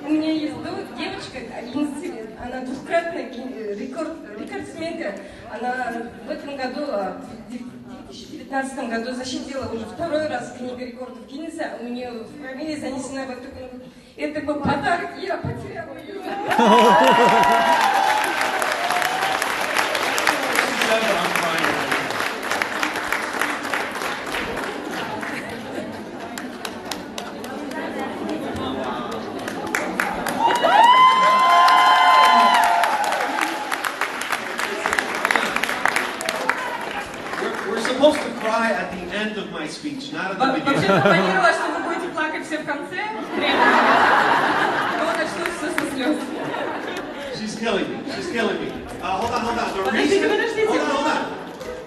У меня есть девочка, 11 лет, она двукратная рекордсменка. Она в этом году, в 2019 году защитила уже второй раз книгу рекордов Гиннесса. У нее фамилия занесена в эту книгу. Это был подарок, и я потеряла ее. Вообще-то планировала, что вы будете плакать все в конце. Но начнутся со слез. She's killing me. She's killing me. Hold on. Hold on.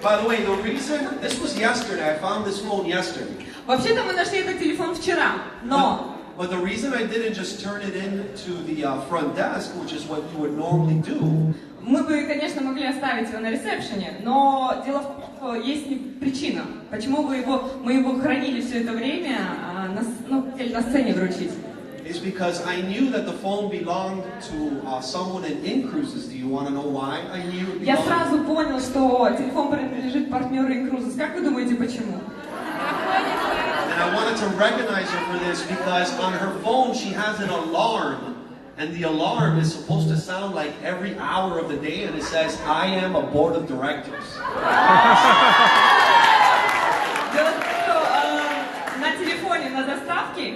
By the way, the reason this was yesterday. I found this phone yesterday. Вообще-то мы нашли этот телефон вчера, но. But the reason I didn't just turn it in to the front desk, which is what you would normally do. Мы бы, конечно, могли оставить его на ресепшене, но дело в том, что есть причина, почему мы его хранили все это время, хотели на сцене вручить. Is because I knew that the phone belonged to someone in cruises. Do you want to know why I knew it belonged? Я сразу понял, что телефон принадлежит партнеру In-Cruises. Как вы думаете, почему? And I wanted to recognize her for this because on her phone she has an alarm. And the alarm is supposed to sound like every hour of the day, and it says, I am a board of directors. Дело в том, что на телефоне, на заставке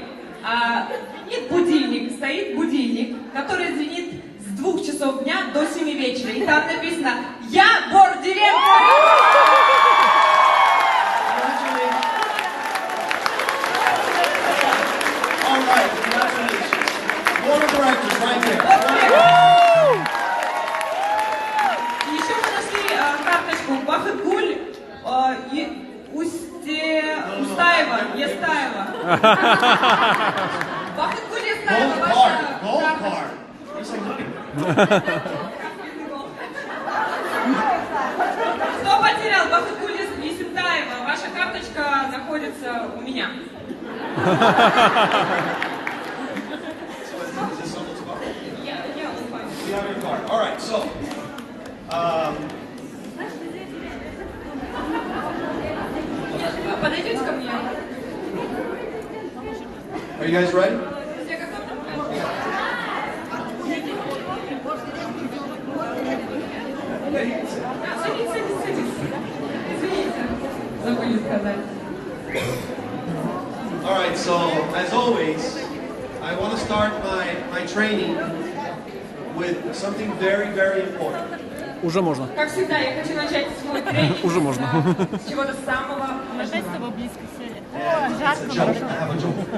нет будильник, стоит будильник, который звенит с 2 часов дня до 7 вечера. И там написано, я борд-директор! All right, congratulations. Board of directors right there. Еще мы нашли карточку Бахыткуль, Устаева, Естаева. Бахыткуль Естаева, ваша карточка. Кто потерял? Бахыткуль Естаева, ваша карточка находится у меня. You have your card. All right, so. Подойдите ко мне. Are you guys ready? Садитесь. Извините, забыли сказать. All right, so as always, I want to start my training with something very, very important. Уже можно. Как всегда, я хочу начать свой тренинг Уже можно. с чего-то самого важного.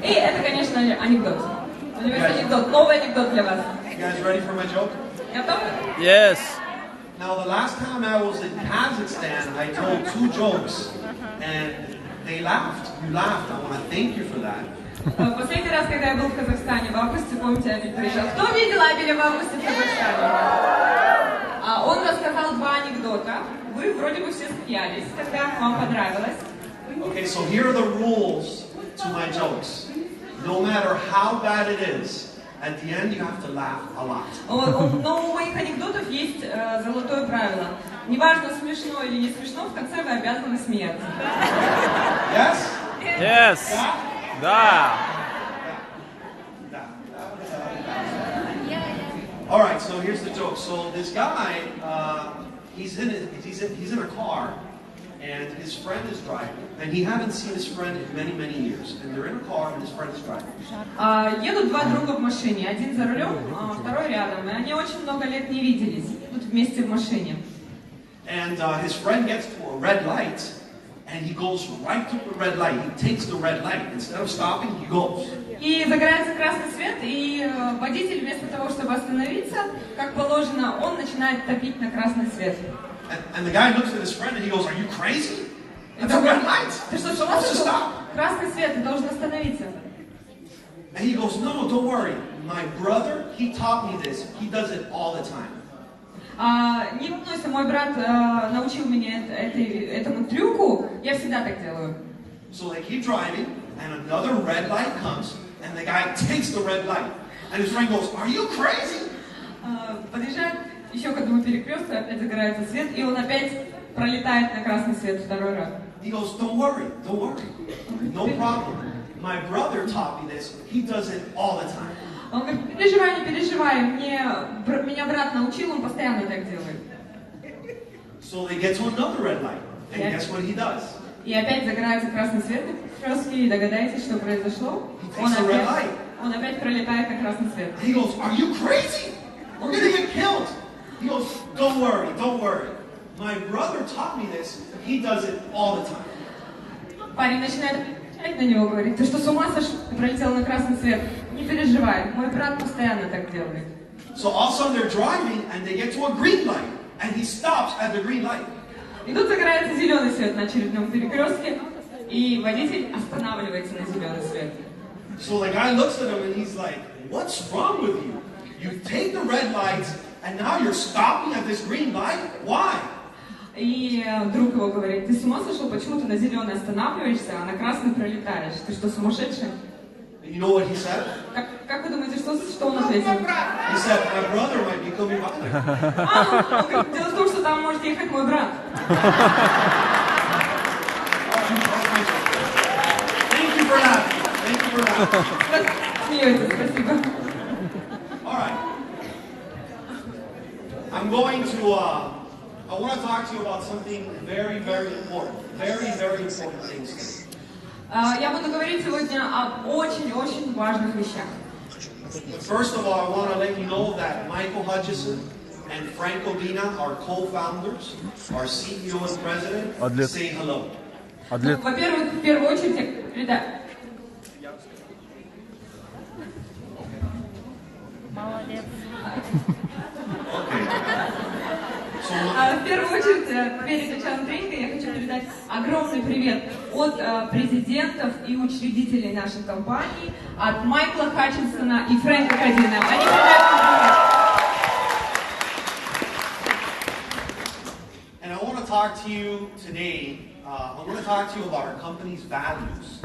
И это, конечно, анекдот. У него есть анекдот, новый анекдот для вас. You guys ready for my joke? Готовы? Yes. Now, the last time I was in Kazakhstan, I told 2 jokes, and they laughed. You laughed. I want to thank you for that. Последний раз, когда я был в Казахстане в августе, помните, Абель приезжал. Кто видел Абеля в августе в Казахстане? Он рассказал 2 анекдота. Вы вроде бы все смеялись, когда вам понравилось. Okay, so here are the rules to my jokes. No matter how bad it is, at the end you have to laugh a lot. Но у моих анекдотов есть золотое правило. Неважно, смешно или не смешно, в конце вы обязаны смеяться. Yes? Yes. Да. All right, so here's the joke. So this guy, he's in a car, and his friend is driving, and he hadn't seen his friend in many, many years. And they're in a car, and his friend is driving. Едут 2 друга в машине, один за рулем, второй рядом, и они очень много лет не виделись, идут вместе в машине. And his friend gets to a red light, and he goes right to the red light. He takes the red light. Instead of stopping, he goes. И загорается красный свет, и водитель вместо того, чтобы остановиться, как положено, он начинает топить на красный свет. And the guy looks at his friend and he goes, "Are you crazy? It's a red light. Ты что, Supposed to stop." Красный свет, ты должен остановиться. And he goes, "No, don't worry. My brother, he taught me this. He does it all the time." Не волнуйся, мой брат научил меня этому трюку, я всегда так делаю. So they keep driving, and another red light comes, and the guy takes the red light. And his friend goes, "Are you crazy?" Подъезжает еще к одному перекрестку, опять загорается свет, и он опять пролетает на красный свет второй раз. He goes, don't worry, no problem. My brother taught me this. He does it all the time. Он говорит, не переживай, меня брат научил, он постоянно так делает. So they get to another red light, and guess what he does? И опять загорается красный свет на перекрестке, и догадайтесь, что произошло? Он опять пролетает на красный свет. He goes, "Are you crazy? We're gonna get killed." He goes, don't worry. My brother taught me this. He does it all the time. Парень начинает кричать на него, говорит, ты что, с ума сошел? Ты пролетел на красный свет. Не переживай, мой брат постоянно так делает. So all of a sudden they're driving and they get to a green light, and he stops at the green light. И тут загорается зеленый свет на очередном перекрестке, и водитель останавливается на зеленый свет. So the guy looks at him and he's like, "What's wrong with you? You take the red lights and now you're stopping at this green light? Why?" И друг его говорит, ты с ума сошел? Почему ты на зеленый останавливаешься, а на красный пролетаешь? Ты что, сумасшедший? And you know what he said? Как вы думаете, что он ответил? He said, "My brother might be coming by there." Дело в том, что там может ехать мой брат. Thank you for laughing. Смеетесь, спасибо. All right. I want to talk to you about something very, very important. Very, very important things. Я буду говорить сегодня об очень-очень важных вещах. First of all, I want to let you know that Michael Hutchison and Franco Dina, our co-founders, our CEO and president, say hello. Во-первых, в первую очередь, ребята. Молодец. В первую очередь, перед началом тренинга я хочу передать огромный привет от президентов и учредителей нашей компании, от Майкла Хатчинсона и Фрэнка Кадина. Они передают привет. And I want to talk to you today. I want to talk to you about our company's values.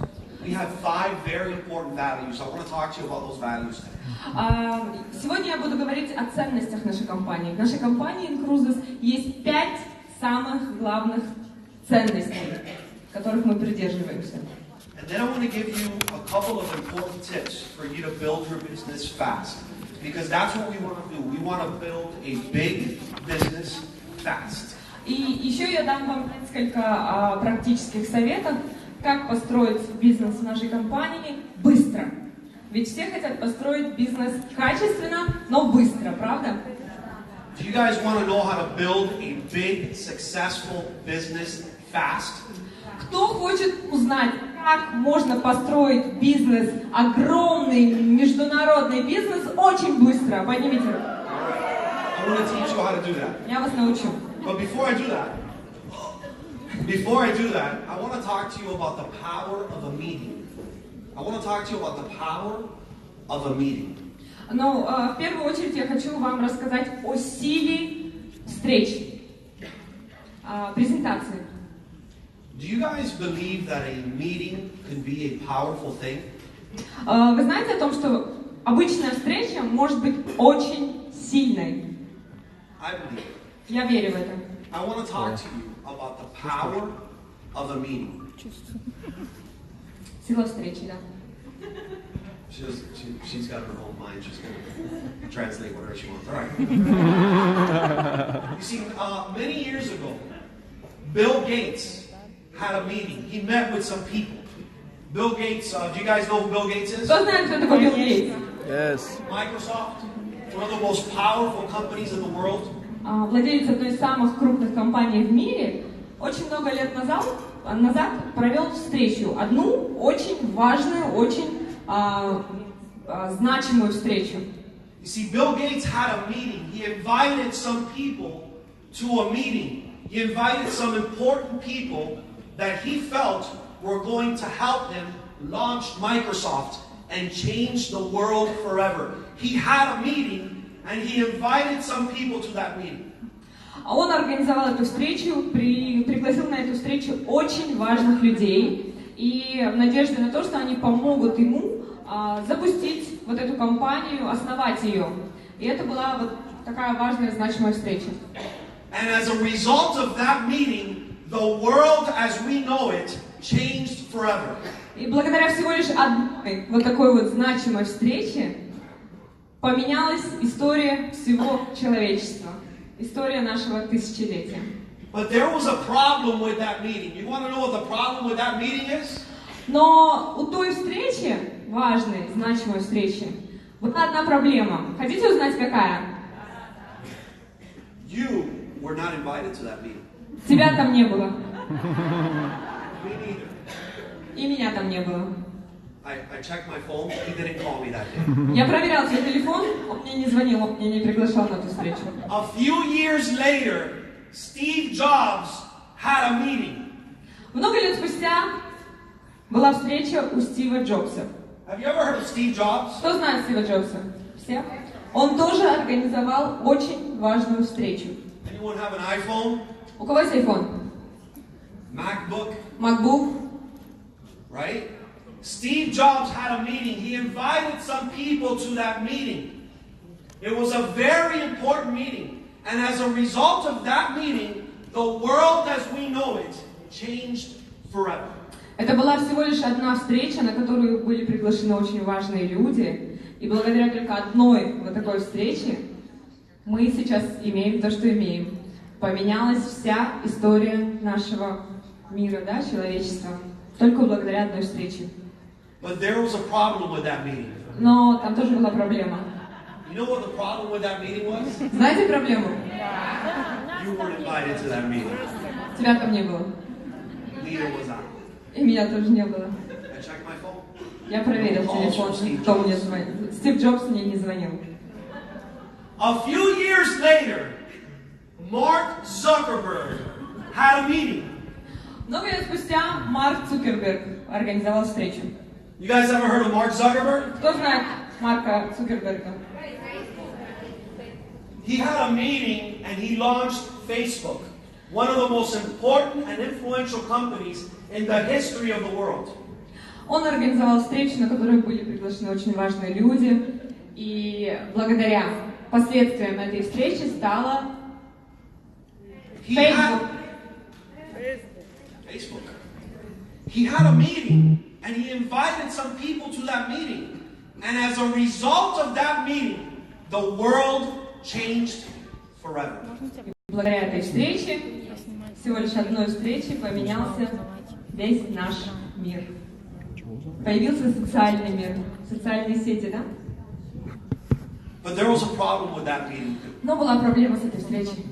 We have 5 very important values. I want to talk to you about those values today. Сегодня я буду говорить о ценностях нашей компании. В нашей компании Incruises есть 5 самых главных ценностей, которых мы придерживаемся. And then I want to give you a couple of important tips for you to build your business fast. Because that's what we want to do. We want to build a big business fast. И еще я дам вам несколько практических советов, как построить бизнес в нашей компании быстро. Ведь все хотят построить бизнес качественно, но быстро, правда? Do you guys want to know how to build a big, successful business fast? Кто хочет узнать, как можно построить бизнес, огромный международный бизнес, очень быстро? Поднимите руку. I want to teach you how to do that. Я вас научу. But before I do that, I want to talk to you about the power of a meeting. I want to talk to you about the power of a meeting. Но в первую очередь я хочу вам рассказать о силе встречи, презентации. Do you guys believe that a meeting can be a powerful thing? Вы знаете о том, что обычная встреча может быть очень сильной? I believe it. Я верю в это. I want to talk to you about the power of a meeting. Сила встречи, да. She's got her own mind. She's going to translate whatever she wants. All right. You see, many years ago, Bill Gates had a meeting. He met with some people. Bill Gates, do you guys know who Bill Gates is? Кто знает, кто такой Билл Гейтс? Yes. Microsoft, one of the most powerful companies in the world. Владелец одной из самых крупных компаний в мире, очень много лет назад провел встречу. Одну очень важную, очень значимую встречу. You see, Bill Gates had a meeting. He invited some people to a meeting. He invited some important people that he felt were going to help him launch Microsoft and change the world forever. He had a meeting and he invited some people to that meeting. Он организовал эту встречу, пригласил на эту встречу очень важных людей и в надежде на то, что они помогут ему запустить вот эту компанию, основать ее. И это была вот такая важная, значимая встреча. And as a result of that meeting, the world as we know it changed forever. И благодаря всего лишь одной вот такой вот значимой встрече поменялась история всего человечества, история нашего тысячелетия. But there was a problem with that meeting. You want to know what the problem with that meeting is? Но у той встречи, важной, значимой встречи, была одна проблема. Хотите узнать, какая? You were not invited to that meeting. Тебя там не было. Me neither. И меня там не было. I checked my phone. He didn't call me that day. Я проверял свой телефон, он мне не звонил, он меня не приглашал на эту встречу. A few years later, Steve Jobs had a meeting. Много лет спустя была встреча у Стива Джобса. Have you ever heard of Steve Jobs? Кто знает Стива Джобса? Все? Он тоже организовал очень важную встречу. Anyone have an iPhone? У кого есть iPhone? MacBook? MacBook? Right? Steve Jobs had a meeting. He invited some people to that meeting. It was a very important meeting. And as a result of that meeting, the world as we know it changed forever. Это была всего лишь одна встреча, на которую были приглашены очень важные люди. И благодаря только одной вот такой встрече мы сейчас имеем то, что имеем. Поменялась вся история нашего мира, да, человечества. Только благодаря одной встрече. But there was a problem with that meeting. Но там тоже была проблема. You know what the problem with that meeting was? Знаете проблему? You weren't invited to that meeting. Тебя там не было. Neither was I. И меня тоже не было. I checked my phone. Я проверил телефон, кто мне звонил. Стив Джобс мне не звонил. A few years later, Mark Zuckerberg had a meeting. Много лет спустя Марк Цукерберг организовал встречу. You guys ever heard of Mark Zuckerberg? Кто знает Марка Цукерберга? He had a meeting and he launched Facebook, one of the most important and influential companies in the history of the world. Он организовал встречу, на которой были приглашены очень важные люди, и благодаря последствиям этой встречи стала Facebook. He had a meeting and he invited some people to that meeting. And as a result of that meeting, the world changed forever. Благодаря этой встрече, всего лишь одной встрече, поменялся весь наш мир. Появился социальный мир, социальные сети, да? But there was a problem with that meeting too. Но была проблема с этой встречей.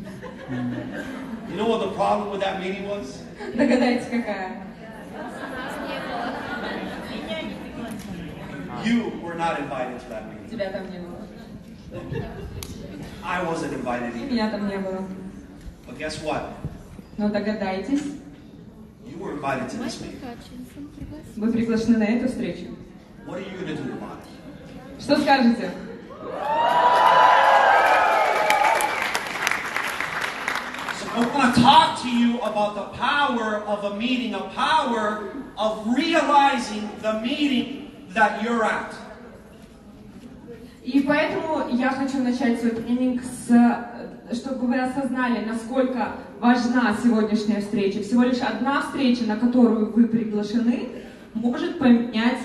You know what the problem with that meeting was? Догадайтесь, какая? You were not invited to that meeting. Тебя там не было. I wasn't invited И either. меня там не было. But guess what? Но догадайтесь, You were invited to this meeting. вы приглашены на эту встречу. What are you going to do about it? Что скажете? So I want to talk to you about the power of a meeting, a power of realizing the meeting that you're at. И поэтому я хочу начать свой тренинг чтобы вы осознали, насколько важна сегодняшняя встреча. Всего лишь одна встреча, на которую вы приглашены, может поменять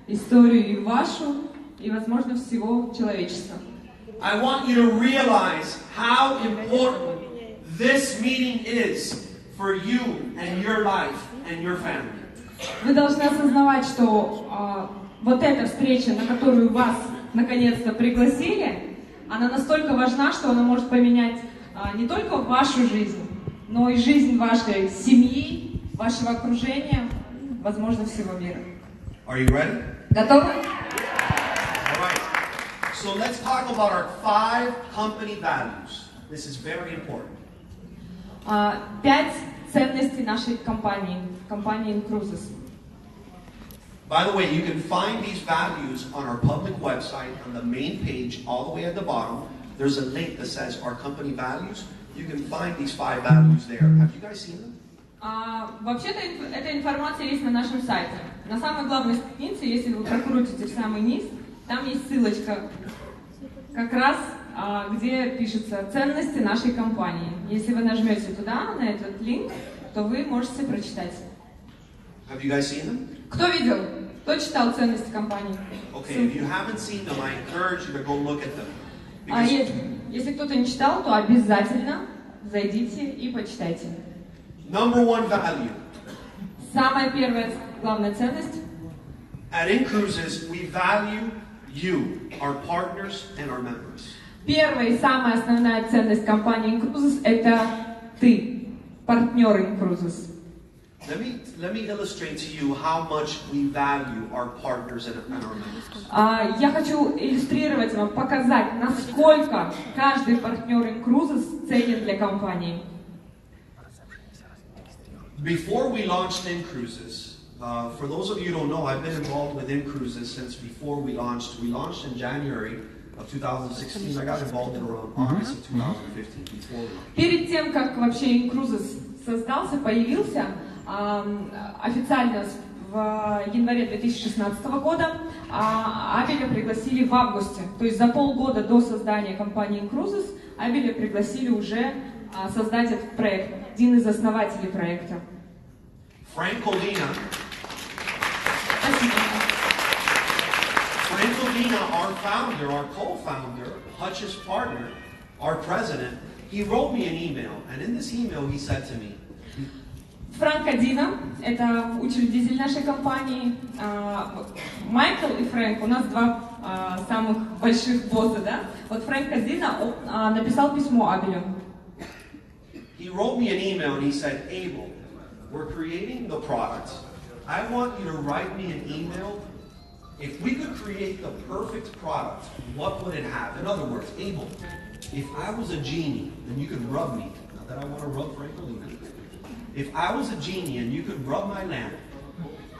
историю и вашу, и, возможно, всего человечества. I want you to realize how important this meeting is for you and your life and your family. Вы должны осознавать, что вот эта встреча, на которую вас наконец-то пригласили, она настолько важна, что она может поменять не только вашу жизнь, но и жизнь вашей семьи, вашего окружения, возможно, всего мира. Are you ready? Готовы? All right. So let's talk about our 5 company values. This is very important. 5 ценностей нашей компании Incruises. By the way, you can find these values on our public website on the main page, all the way at the bottom. There's a link that says our company values. You can find these 5 values there. Have you guys seen them? Вообще-то эта информация есть на нашем сайте. На самой главной странице, если вы прокрутите в самый низ, там есть ссылочка, как раз где пишутся ценности нашей компании. Если вы нажмете туда, на этот линк, то вы можете прочитать. Have you guys seen them? Кто видел? Кто читал ценности компании? Okay, if you haven't seen them, I encourage you to go look at them. Because Если кто-то не читал, то обязательно зайдите и почитайте. number one value. Самая первая главная ценность. At InCruises, we value you, our partners and our members. Первая и самая основная ценность компании InCruises — это ты, партнер InCruises. Let me illustrate to you how much we value our partners and our members. Я хочу иллюстрировать вам, показать, насколько каждый партнер InCruises ценен для компании. Before we launched InCruises, for those of you who don't know, I've been involved with InCruises since before we launched. We launched in January of 2016. I got involved in around August of 2015. Before we launched. Перед тем, как вообще InCruises создался, появился, официально в январе 2016 года Абеля пригласили в августе. То есть за полгода до создания компании InCruises Абеля пригласили уже создать этот проект. Один из основателей проекта. Frank Odina, our founder, our co-founder, Hutch's partner, our president, he wrote me an email, and in this email he said to me, Франк Одина, это учредитель нашей компании. Майкл и Фрэнк, у нас два самых больших босса, да? Вот Фрэнк Одина написал письмо Абелю. He wrote me an email and he said, Abel, we're creating the product. I want you to write me an email. If we could create the perfect product, what would it have? In other words, Abel, if I was a genie and you could rub me, not that I want to rub Frank Odina. If I was a genie and you could rub my lamp,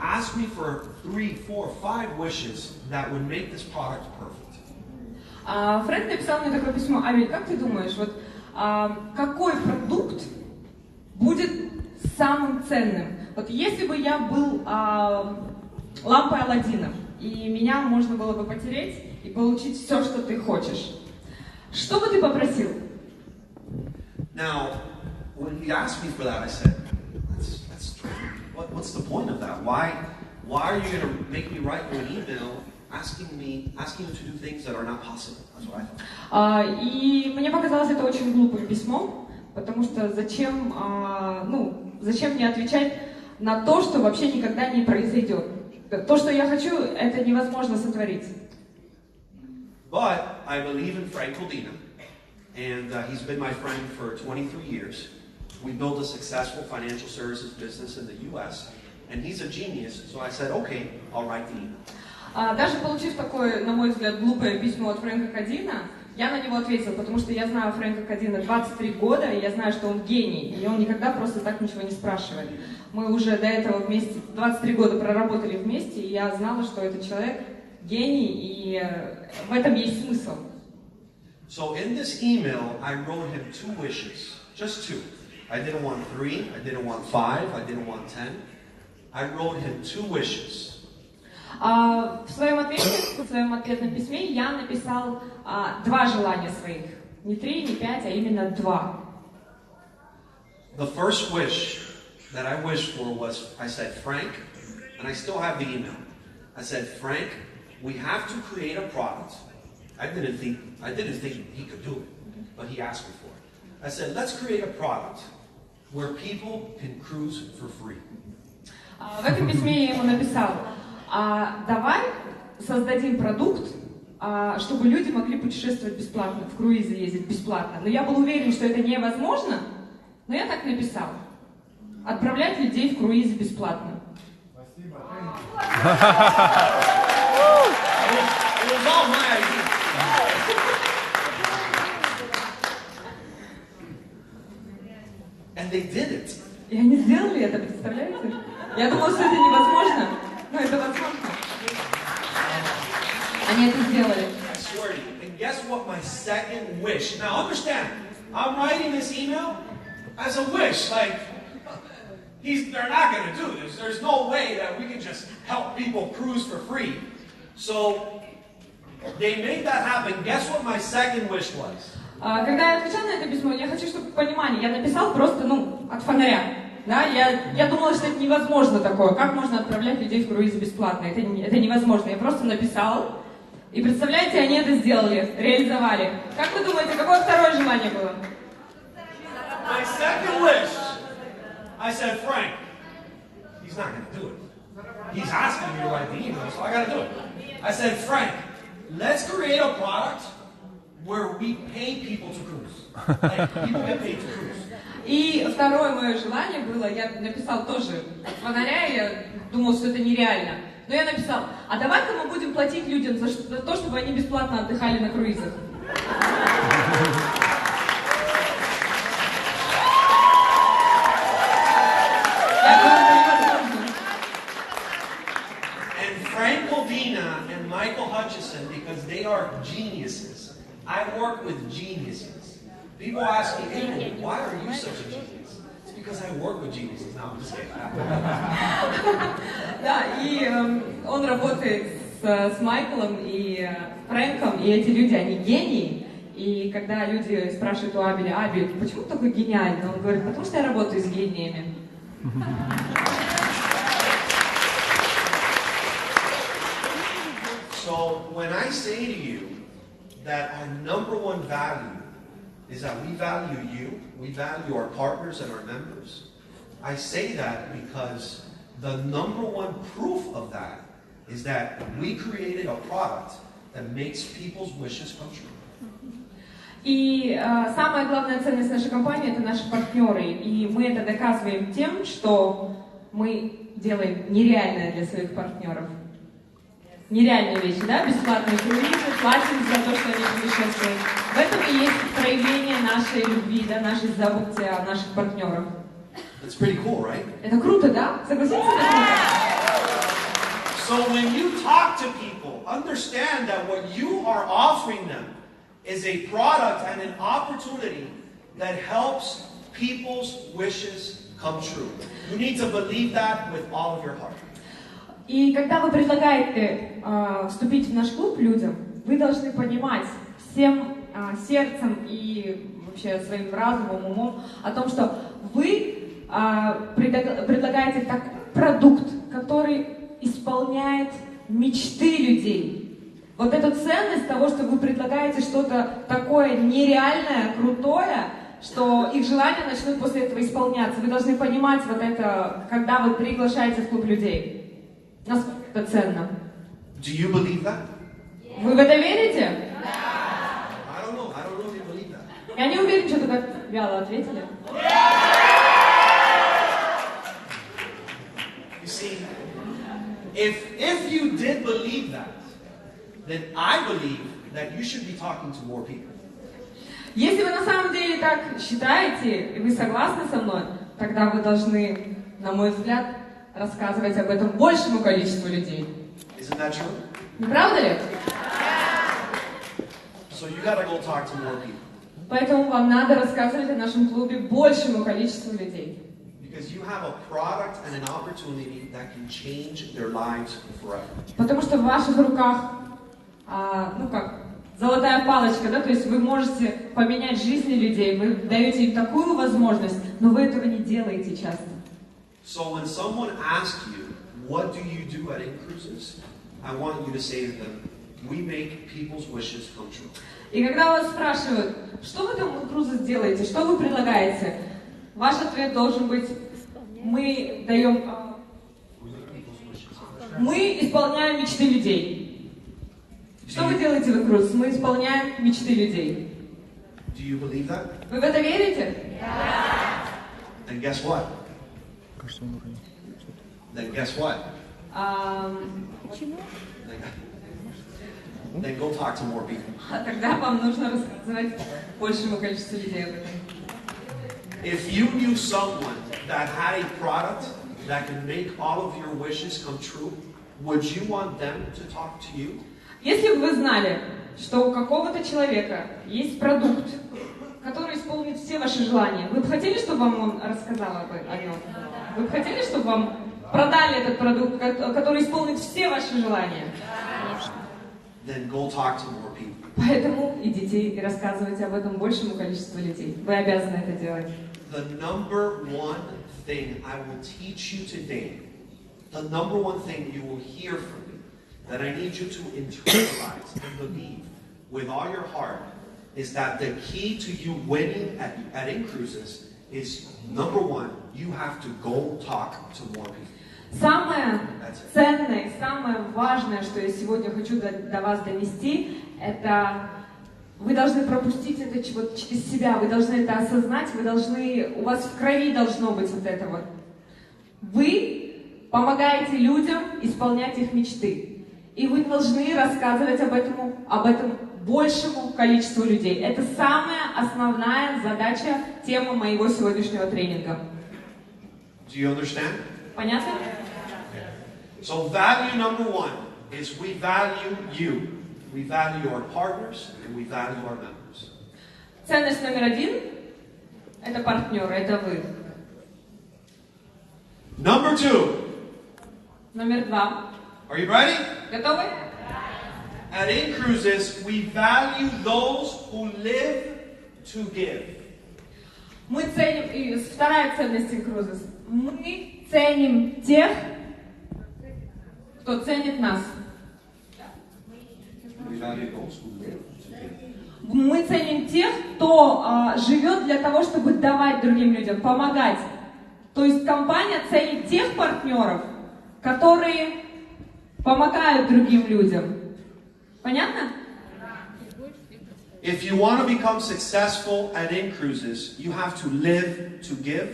ask me for 3, 4, 5 wishes that would make this product perfect. Фрэнк написал мне такое письмо. Абель, как ты думаешь, вот какой продукт будет самым ценным? Вот если бы я был лампой Аладдина, и меня можно было бы потереть и получить все, что ты хочешь, что бы ты попросил? Now, when he asked me for that, I said, what's the point of that? Why are you going to make me write you an email asking you to do things that are not possible? That's what I thought. И мне показалось это очень глупым письмом, потому что зачем мне отвечать на то, что вообще никогда не произойдет? То, что я хочу, это невозможно сотворить. But I believe in Frank Odina, and he's been my friend for 23 years. We built a successful financial services business in the U.S., and he's a genius, so I said, okay, I'll write the email. Даже получив такое, на мой взгляд, глупое письмо от Фрэнка Кадина, я на него ответила, потому что я знаю Фрэнка Кадина 23 года, и я знаю, что он гений, и он никогда просто так ничего не спрашивает. Мы уже до этого вместе 23 года проработали вместе, и я знала, что этот человек гений, и в этом есть смысл. So in this email, I wrote him 2 wishes, just 2. I didn't want 3, I didn't want 5, I didn't want 10. I wrote him 2 wishes. В своем ответном письме я написал 2 желания своих. Не 3, не 5, а именно 2. The first wish that I wished for was, I said, Frank, and I still have the email. I said, Frank, we have to create a product. I didn't think he could do it, but he asked me for it. I said, let's create a product where people can cruise for free. В этом письме я ему написал, давай создадим продукт, чтобы люди могли путешествовать бесплатно, в круизы ездить бесплатно. Но я был уверен, что это невозможно, но я так написал. Отправлять людей в круизы бесплатно. Спасибо. It was all my idea. And they did it. И они сделали это, представляете? Я думала, что это невозможно, но это возможно. Они это сделали. I swear to you. And guess what my second wish? Now understand, I'm writing this email as a wish. Like, they're not going to do this. There's no way that we can just help people cruise for free. So they made that happen. Guess what my second wish was? Когда я отвечал на это письмо, я хочу, чтобы понимали, я написал просто, от фонаря. Да? Я думала, что это невозможно такое. Как можно отправлять людей в круиз бесплатно? Это невозможно. Я просто написал. И представляете, они это сделали, реализовали. Как вы думаете, какое второе желание было? My second wish, I said, Frank, he's not going to do it. He's asking me to write the email, so I got to do it. I said, Frank, let's create a product where we pay people to cruise. Like, people get paid to cruise. И второе мое желание было, я написал тоже от фонаря, я думал, что это нереально. Но я написал, а давай-ка мы будем платить людям за то, чтобы они бесплатно отдыхали на круизах. And Frank Movina and Michael Hutchison, because they are geniuses. I work with geniuses. People ask me, hey, why are you such a genius? It's because I work with geniuses. No, I'm just kidding. Да, и он работает с Майклом и Фрэнком, и эти люди, они гении. И когда люди спрашивают у Абеля, Абель, почему ты такой гениальный? Он говорит, потому что я работаю с гениями. So when I say to you that our number one value is that we value you, we value our partners and our members, I say that because the number one proof of that is that we created a product that makes people's wishes come true. И самая главная ценность нашей компании — это наши партнеры. И мы это доказываем тем, что мы делаем нереальное для своих партнеров. Нереальные вещи, да? Бесплатные круизы, платим за то, что они путешествуют. В этом и есть проявление нашей любви, да, нашей заботы о наших партнерах. That's pretty cool, right? Это круто, да? Согласитесь, это круто? So when you talk to people, understand that what you are offering them is a product and an opportunity that helps people's wishes come true. You need to believe that with all of your heart. И когда вы предлагаете вступить в наш клуб людям, вы должны понимать всем сердцем и вообще своим разумом, умом о том, что вы предлагаете продукт, который исполняет мечты людей. Вот эту ценность того, что вы предлагаете что-то такое нереальное, крутое, что их желания начнут после этого исполняться. Вы должны понимать вот это, когда вы приглашаете в клуб людей. Насколько это ценно? Do you believe that? Вы в это верите? I don't know if you believe that. Я не уверен, что так вяло ответили. You see, if you did believe that, then I believe that you should be talking to more people. Если вы на самом деле так считаете, и вы согласны со мной, тогда вы должны, на мой взгляд, рассказывать об этом большему количеству людей. Isn't that true? Не правда ли? So you gotta go talk to more people. Поэтому вам надо рассказывать о нашем клубе большему количеству людей. Because you have a product and an opportunity that can change their lives forever. Потому что в ваших руках, золотая палочка, да, то есть вы можете поменять жизни людей, вы даете им такую возможность, но вы этого не делаете часто. So when someone asks you, what do you do at Cruises? I want you to say to them, we make people's wishes come true. И когда вас спрашивают, что вы там в Cruises делаете, что вы предлагаете, ваш ответ должен быть, мы исполняем мечты людей. Что вы делаете в Cruises? Мы исполняем мечты людей. Do you believe that? Вы в это верите? Then guess what? Then guess what? Then go talk to more people. Тогда вам нужно рассказывать большему количеству людей об этом. If you knew someone that had a product that can make all of your wishes come true, would you want them to talk to you? Если бы вы знали, что у какого-то человека есть продукт, который исполнит все ваши желания, вы бы хотели, чтобы вам он рассказал о нем? Вы бы хотели, чтобы вам продали этот продукт, который исполнит все ваши желания? Then go talk to more people. Поэтому идите и рассказывайте об этом большему количеству людей. Вы обязаны это делать. The number one thing I will teach you today, the number one thing you will hear from me, that I need you to internalize and believe with all your heart, is that the key to you winning at in-cruises is, number one, you have to go talk to more people. Самое ценное, самое важное, что я сегодня хочу до вас донести, это вы должны пропустить это вот через себя, вы должны это осознать, у вас в крови должно быть вот это вот. Вы помогаете людям исполнять их мечты, и вы должны рассказывать об этом большему количеству людей. Это самая основная задача, тема моего сегодняшнего тренинга. Do you understand? Понятно? So value number one is we value you. We value our partners and we value our members. Ценность номер один – это партнеры, это вы. Number two. Номер два. Are you ready? Готовы? At in-cruises, we value those who live to give. Мы ценим, и вторая ценность in-cruises. Мы ценим тех, кто ценит нас. Мы ценим тех, кто живет для того, чтобы давать другим людям, помогать. То есть компания ценит тех партнеров, которые помогают другим людям. Понятно? If you want to become successful at in-cruises, you have to live to give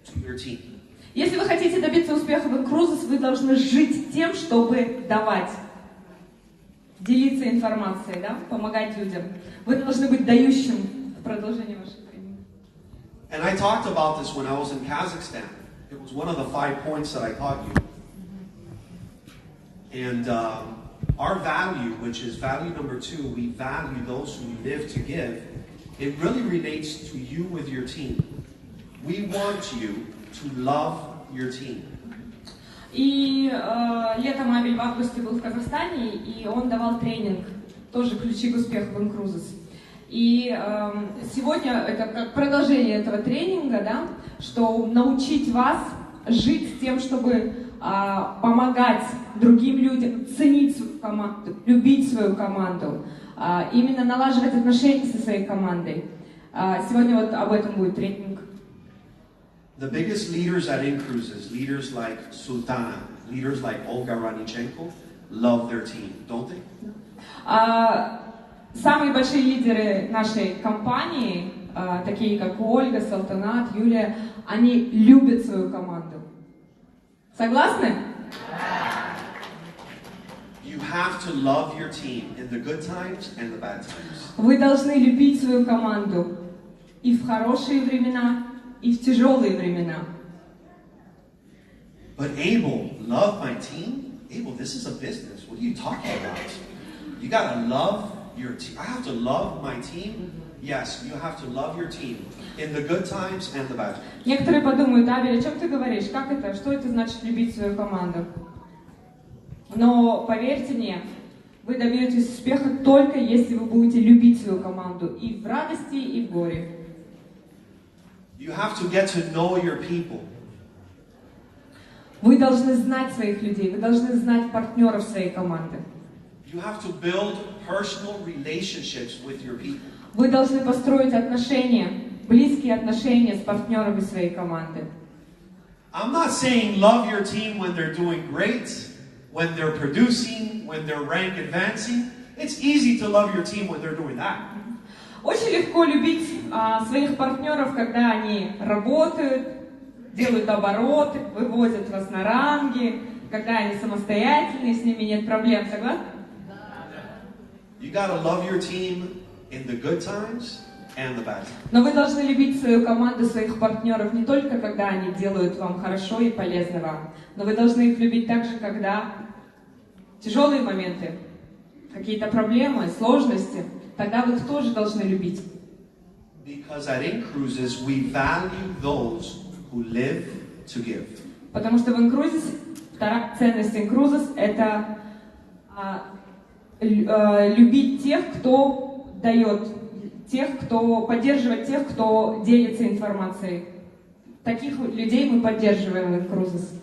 to your team. Если вы хотите добиться успеха в in-cruises, вы должны жить тем, чтобы давать. Делиться информацией, да? Помогать людям. Вы должны быть дающим в продолжении вашей тренинга. And I talked about this when I was in Kazakhstan. It was one of the 5 points that I taught you. And our value, which is value number 2, we value those who live to give. It really relates to you with your team. We want you to love your team. И летом Абель в августе был в Казахстане, и он давал тренинг, тоже ключи к успеху в in-cruises. И сегодня это как продолжение этого тренинга, да, что научить вас жить с тем, чтобы помогать другим людям, ценить свою команду, любить свою команду, именно налаживать отношения со своей командой. Сегодня вот об этом будет тренинг. The biggest leaders at in-cruises, leaders like Sultana, leaders like Olga Ranichenko, love their team, don't they? Самые большие лидеры нашей компании, такие как Ольга, Салтанат, Юлия, они любят свою команду. Согласны? You have to love your team in the good times and the bad times. Вы должны любить свою команду и в хорошие времена, и в тяжелые времена. But Abel, love my team? Abel, this is a business. What are you talking about? You gotta love your team. I have to love my team? Yes, you have to love your team in the good times and the bad times. Некоторые подумают: Абель, о чем ты говоришь? Как это? Что это значит любить свою команду? Но поверьте мне, вы добьетесь успеха только если вы будете любить свою команду и в радости, и в горе. You have to get to know your people. Вы должны знать своих людей, вы должны знать партнеров своей команды. You have to build personal relationships with your people. Вы должны построить отношения, близкие отношения с партнерами своей команды. I'm not saying love your team when they're doing great, when they're producing, when they're rank advancing. It's easy to love your team when they're doing that. Очень легко любить своих партнеров, когда они работают, делают обороты, вывозят вас на ранги, когда они самостоятельные, с ними нет проблем, согласны? You gotta love your team in the good times and the bad times. Но вы должны любить свою команду, своих партнеров не только когда они делают вам хорошо и полезно вам, но вы должны их любить также, когда тяжелые моменты, какие-то проблемы, сложности, тогда вы их тоже должны любить. Because at in-cruises we value those who live to give. Потому что в инкрузис, вторая ценность инкрузис — это любить тех, кто дает, поддерживать тех, кто делится информацией. Таких людей мы поддерживаем в инкрузис.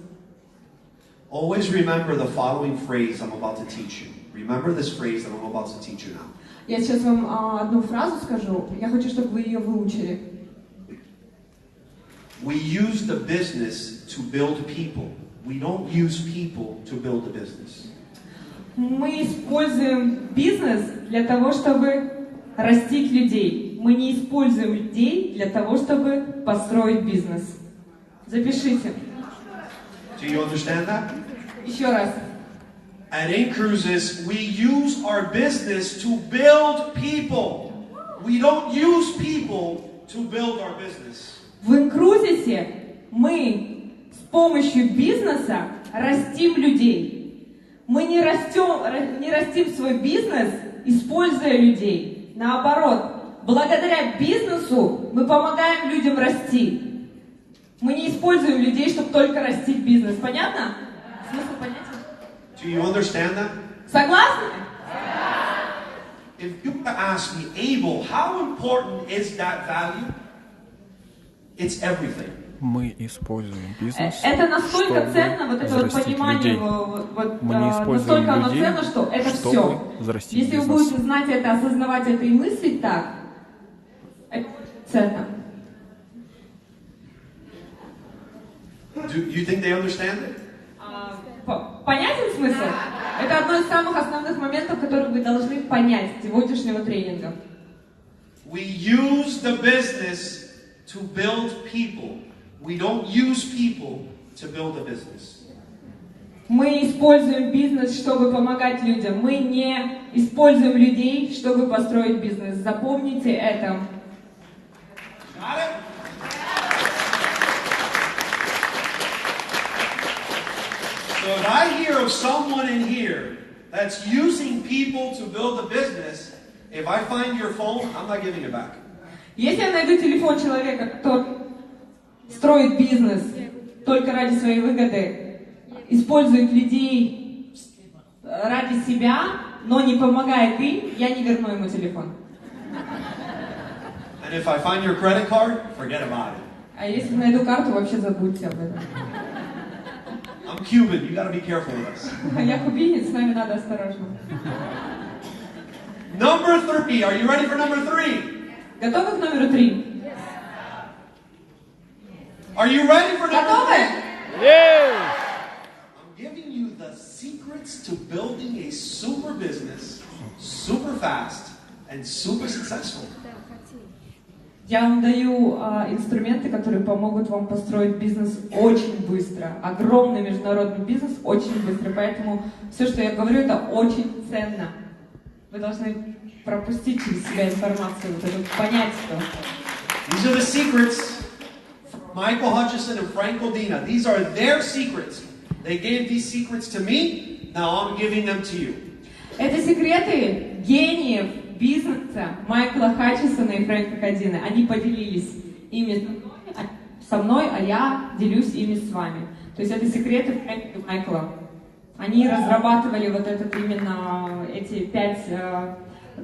Always remember the following phrase I'm about to teach you. Remember this phrase that I'm about to teach you now. Я сейчас вам одну фразу скажу. Я хочу, чтобы вы ее выучили. We use the business to build people. We don't use people to build the business. Мы используем бизнес для того, чтобы растить людей. Мы не используем людей для того, чтобы построить бизнес. Запишите. Do you understand that? Еще раз. At Incruises, we use our business to build people. We don't use people to build our business. В инкрузисе мы с помощью бизнеса растим людей. Мы не растим свой бизнес, используя людей. Наоборот, благодаря бизнесу мы помогаем людям расти. Мы не используем людей, чтобы только растить бизнес. Понятно? Смысл понятен? Do you understand that? Согласны? If you ask me, Abel, how important is that value? It's everything. Мы используем бизнес, это настолько чтобы ценно, вот это вот понимание, людей. Мы не используем настолько оно людей, ценно, что это чтобы все. взрастить Если бизнес. вы будете знать это, осознавать это и мыслить так, это ценно. Do you think they understand it? Понятен смысл? Это одно из самых основных моментов, которые вы должны понять с сегодняшнего тренинга. We use the business to build people. We don't use people to build a business. Мы используем бизнес, чтобы помогать людям. Мы не используем людей, чтобы построить бизнес. Запомните это. Got it? So if I hear of someone in here that's using people to build a business, if I find your phone, I'm not giving it back. Если я найду телефон человека, кто строит бизнес только ради своей выгоды, использует людей ради себя, но не помогает им, я не верну ему телефон. And if I find your credit card, forget about it. А если найду карту, вообще забудьте об этом. I'm Cuban, you gotta be careful with us. Я кубинец, с нами надо осторожно. Number 3, are you ready for number 3? Готовы к номеру 3? Are you ready for number Готовы? 3? Yeah! I'm giving you the secrets to building a super business, super fast, and super successful. Я вам даю инструменты, которые помогут вам построить бизнес очень быстро. Огромный международный бизнес очень быстро. Поэтому все, что я говорю, это очень ценно. Вы должны пропустить через себя информацию, вот это понять, что... These are the secrets from Michael Hutchison and Frank Godina. These are their secrets. They gave these secrets to me, now I'm giving them to you. Это секреты гениев бизнеса Майкла Хатчисона и Фрэнка Година. Они поделились ими со мной, а я делюсь ими с вами. То есть это секреты Фрэнка и Майкла. Они разрабатывали вот этот именно эти 5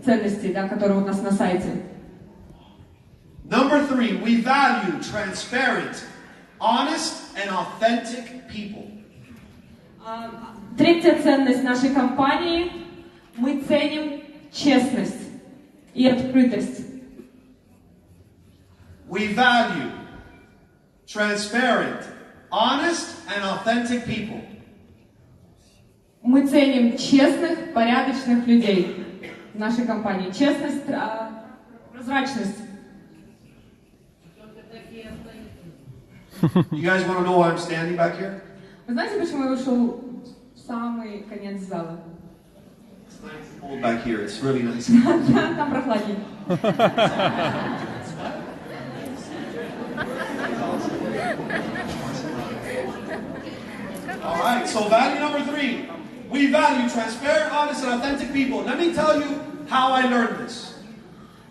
ценностей, да, которые у нас на сайте. Number 3, we value transparent, honest, and authentic people. Третья ценность нашей компании – мы ценим честность и открытость. We value transparent, honest, and authentic people. Мы ценим честных, порядочных людей в нашей компании. Честность, прозрачность. You guys want to know why I'm standing back here? Вы знаете, почему я ушел в самый конец зала? It's nice and cold back here. It's really nice. Там прохладнее. All right, so value number 3. We value transparent, honest, and authentic people. Let me tell you how I learned this.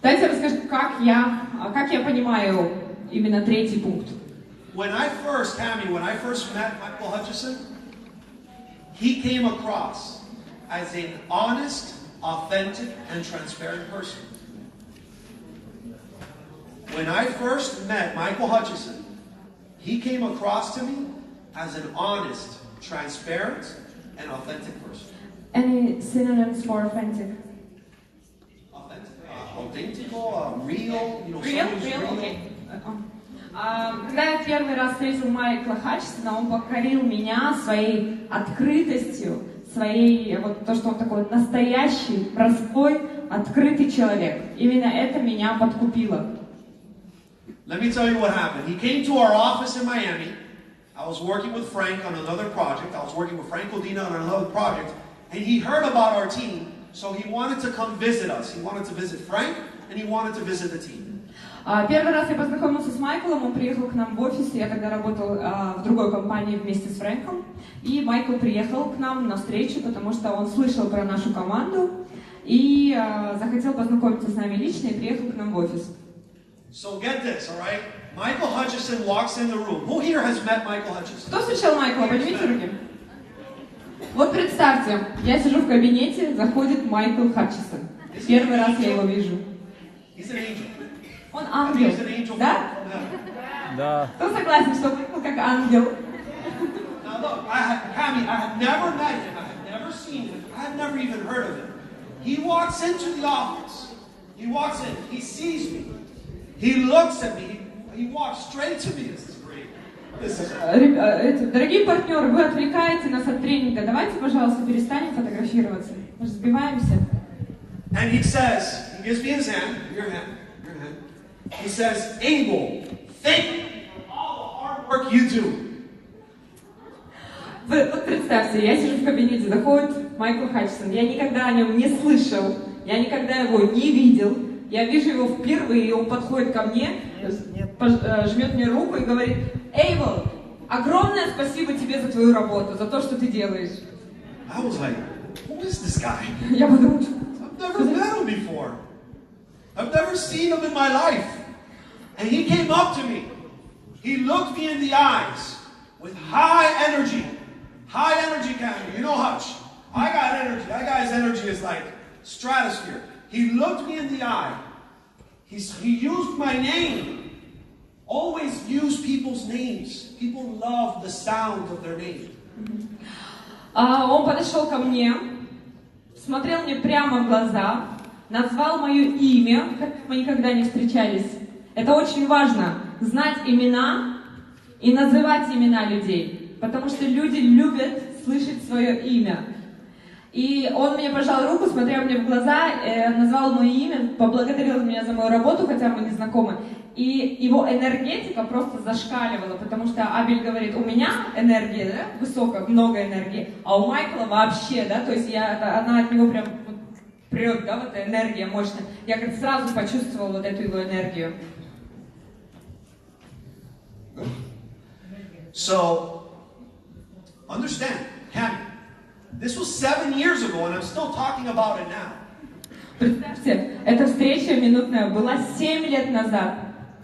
Дайте я расскажу, как я понимаю именно третий пункт. when I first met Michael Hutchison, he came across as an honest, authentic, and transparent person. When I first met Michael Hutchison, he came across to me as an honest, transparent, and authentic person. Any synonyms for authentic? Authentical, real, you know, Real, real. okay. Когда я первый раз встретил Майкла Хатчисона, он покорил меня своей открытостью, своей, вот то, что он такой настоящий, простой, открытый человек. Именно это меня подкупило. Let me tell you what happened. He came to our office in Miami. I was working with Frank on another project. I was working with Frank Odina on another project. And he heard about our team, so he wanted to come visit us. He wanted to visit Frank, and he wanted to visit the team. Первый раз я познакомился с Майклом, он приехал к нам в офис, я тогда работал в другой компании вместе с Фрэнком, и Майкл приехал к нам на встречу, потому что он слышал про нашу команду и захотел познакомиться с нами лично и приехал к нам в офис. So get this, all right? Michael Hutchison walks in the room. Who here has met Michael Hutchison? Кто встречал Майкла? Поднимите руки. Вот представьте, я сижу в кабинете, заходит Майкл Хатчисон. Первый раз я его вижу. He's an angel. Он ангел, да? Да. Кто согласен, что Майкл как ангел? Now look, Cammy, I had never met him, I had never seen him, I had never even heard of him. He walks into the office. He walks in, he sees me. He looks at me, he walks straight to me. This is great. Дорогие партнеры, вы отвлекаете нас от тренинга. Давайте, пожалуйста, перестанем фотографироваться. Мы же сбиваемся. And he says, he gives me his hand, your hand. He says, Abel, thank you for all the hard work you do. Вот представьте, я сижу в кабинете, заходит Майкл Хатчисон. Я никогда о нем не слышал, я никогда его не видел. Я вижу его впервые, и он подходит ко мне, жмет мне руку и говорит: Эйбл, огромное спасибо тебе за твою работу, за то, что ты делаешь. I was like, who is this guy? Я подумал, I've never met him before. I've never seen him in my life. And he came up to me. He looked me in the eyes with high energy. High energy, Candy. You know Hutch. I got energy. That guy's energy is like stratosphere. He looked me in the eye. He used my name. Always use people's names. People love the sound of their name. Он подошел ко мне, смотрел мне прямо в глаза, назвал мое имя, как мы никогда не встречались. Это очень важно, знать имена и называть имена людей, потому что люди любят слышать свое имя. И он мне пожал руку, смотрел мне в глаза, назвал мое имя, поблагодарил меня за мою работу, хотя мы не знакомы. И его энергетика просто зашкаливала, потому что Абель говорит, у меня энергия, да, высокая, много энергии, а у Майкла вообще, да, то есть она от него прям прет, да, вот эта энергия мощная. Я как сразу почувствовала вот эту его энергию. So, understand, Cammy, this was 7 years ago and I'm still talking about it now. Представьте, эта встреча минутная была 7 лет назад,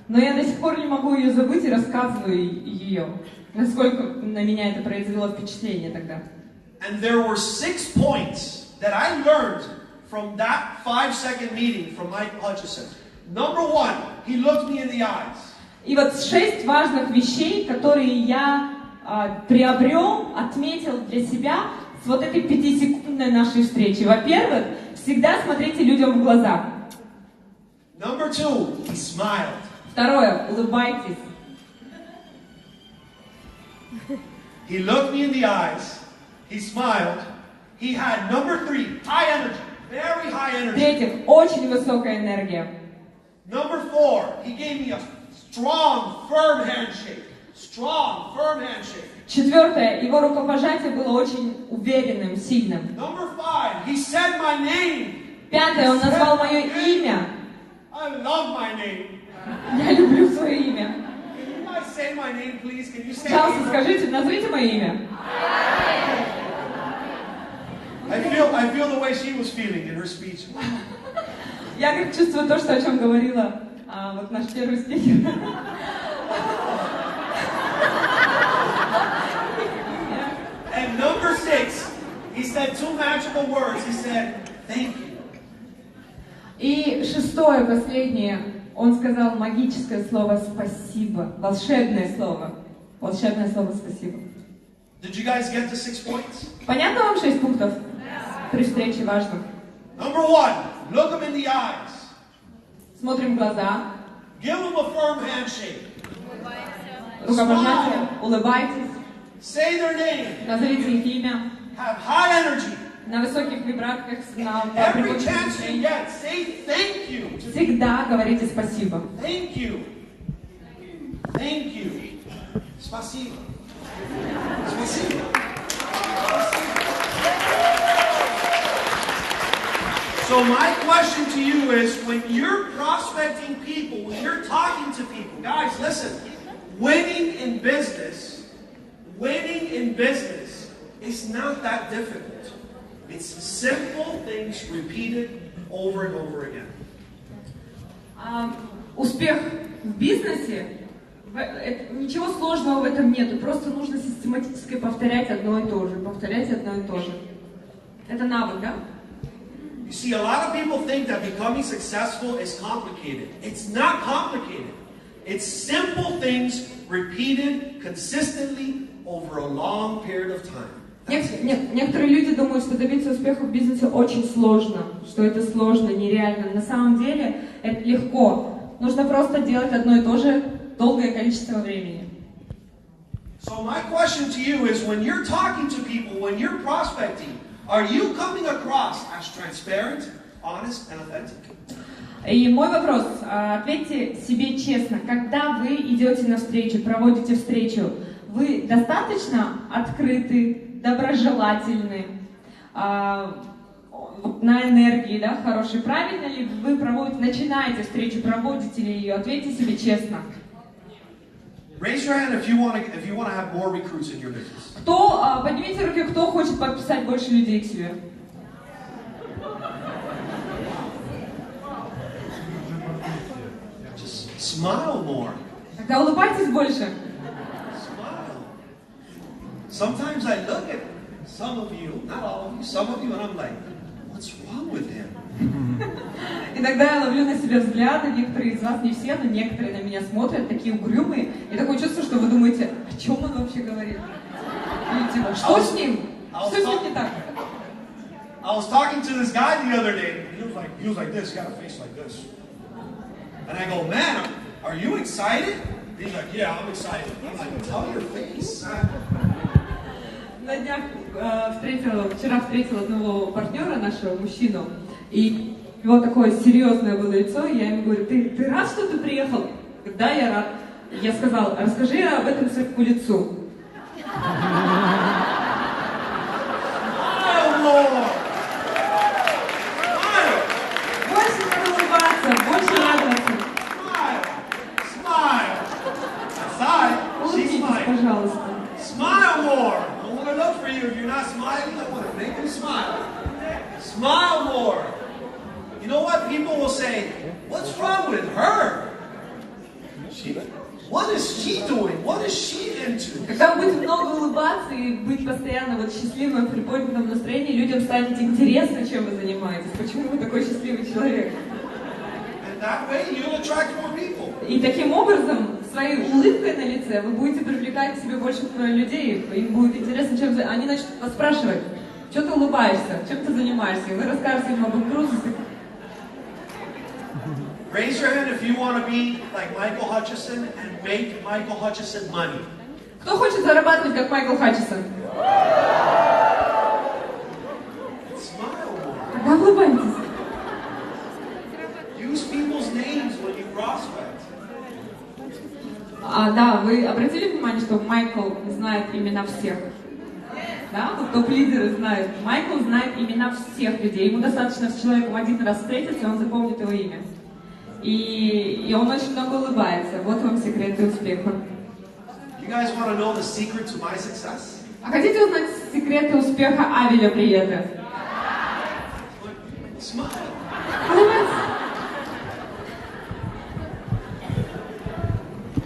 но я до сих пор не могу ее забыть и рассказываю ее. Насколько на меня это произвело впечатление тогда. And there were 6 points that I learned from that 5-second meeting from Mike Hutchison. Number 1, he looked me in the eyes. И вот 6 важных вещей, которые я приобрел, отметил для себя с вот этой 5-секундной нашей встречи. Во-первых, всегда смотрите людям в глаза. Number 2, he smiled. Второе, улыбайтесь. He looked me in the eyes. He smiled. He had number 3, high energy, very high energy. В-третьих, очень высокая энергия. Number 4, he gave me a strong, firm handshake. Strong, firm handshake. Четвертое, его рукопожатие было очень уверенным, сильным. Number 5, he said my name. Пятое, он назвал мое имя. I love my name. Я люблю свое имя. Can you guys say my name, please? Can you say Пожалуйста, it? скажите, назовите мое имя. I feel the way she was feeling in her speech. Я как чувствую то, что, о чем говорила вот наш первый спикер. And number 6, he said 2 magical words. He said, thank you. И шестое, последнее, он сказал магическое слово «спасибо», волшебное слово «спасибо». Did you guys get the 6 points? Понятно вам 6 пунктов? При встрече важно. Number 1, look them in the eyes. Смотрим в глаза. Give them a firm handshake. Рукопожатие. Улыбайтесь. Say their name. Назовите их имя. Have high energy. На высоких вибрациях, на Every chance you get, say thank you. всегда говорите спасибо. Thank you. Thank you. Спасибо. Спасибо. So my question to you is, when you're prospecting people, when you're talking to people, guys, listen, winning in business is not that difficult. It's simple things repeated over and over again. Успех в бизнесе, ничего сложного в этом нету, просто нужно систематически повторять одно и то же, Это навык, да? You see, a lot of people think that becoming successful is complicated. It's not complicated. It's simple things repeated consistently over a long period of time. Некоторые люди думают, что добиться успеха в бизнесе очень сложно, что это сложно, нереально. На самом деле это легко. Нужно просто делать одно и то же долгое количество времени. So my question to you is, when you're talking to people, when you're prospecting, are you coming across as transparent, honest, and authentic? И мой вопрос, ответьте себе честно, когда вы идете на встречу, проводите встречу, вы достаточно открыты, доброжелательны, на энергии, да, хорошей? Правильно ли вы начинаете встречу, проводите ли ее? Ответьте себе честно. Raise your hand if you want to have more recruits in your business. Поднимите руки, кто хочет подписать больше людей к себе. Just smile more. Тогда улыбайтесь больше. Smile. Sometimes I look at some of you, not all of you, some of you, and I'm like, what's wrong with him? Иногда я ловлю на себя взгляды, некоторые из вас, не все, но некоторые на меня смотрят, такие угрюмые, и такое чувство, что вы думаете, о чем он вообще говорит? И типа, что с ним? Что с ним не так? I was talking to this guy the other day, and he was like this, he got a face like this. And I go, man, are you excited? He's like, yeah, I'm excited. I'm like, tell your face. На днях вчера встретила одного партнера нашего, мужчину, и у него такое серьезное было лицо, и я ему говорю, ты рад, что ты приехал? Говорит, да, я рад. Я сказала, расскажи об этом своему лицу. Больше надо улыбаться, больше радоваться. Улыбнитесь, пожалуйста. Smile more. I want to look for you. If you're not smiling, I want to make you smile. Smile more. You know what? People will say, what's wrong with her? What is she doing? What is she into? Когда вы будете много улыбаться и быть постоянно счастливым, в приподнятом настроении, людям станет интересно, чем вы занимаетесь. Почему вы такой счастливый человек? And that way you'll attract more people. И таким образом, своей улыбкой на лице, вы будете привлекать к себе больше людей. Им будет интересно, чем они начнут вас спрашивать, что ты улыбаешься, чем ты занимаешься. И вы расскажете им об их трудностях. Raise your hand if you want to be like Michael Hutchison and make Michael Hutchison money. Кто хочет зарабатывать, как Майкл Хатчисон? Smile more. Тогда улыбайтесь. Use people's names when you prospect. Да, вы обратили внимание, что Майкл знает имена всех? Да, вот топ-лидеры знают. Майкл знает имена всех людей. Ему достаточно с человеком один раз встретиться, и он запомнит его имя. И он очень много улыбается. Вот вам секреты успеха. You guys want to know the secret to my success? А хотите узнать секреты успеха Абеля Прието? Smile. Улыбайтесь.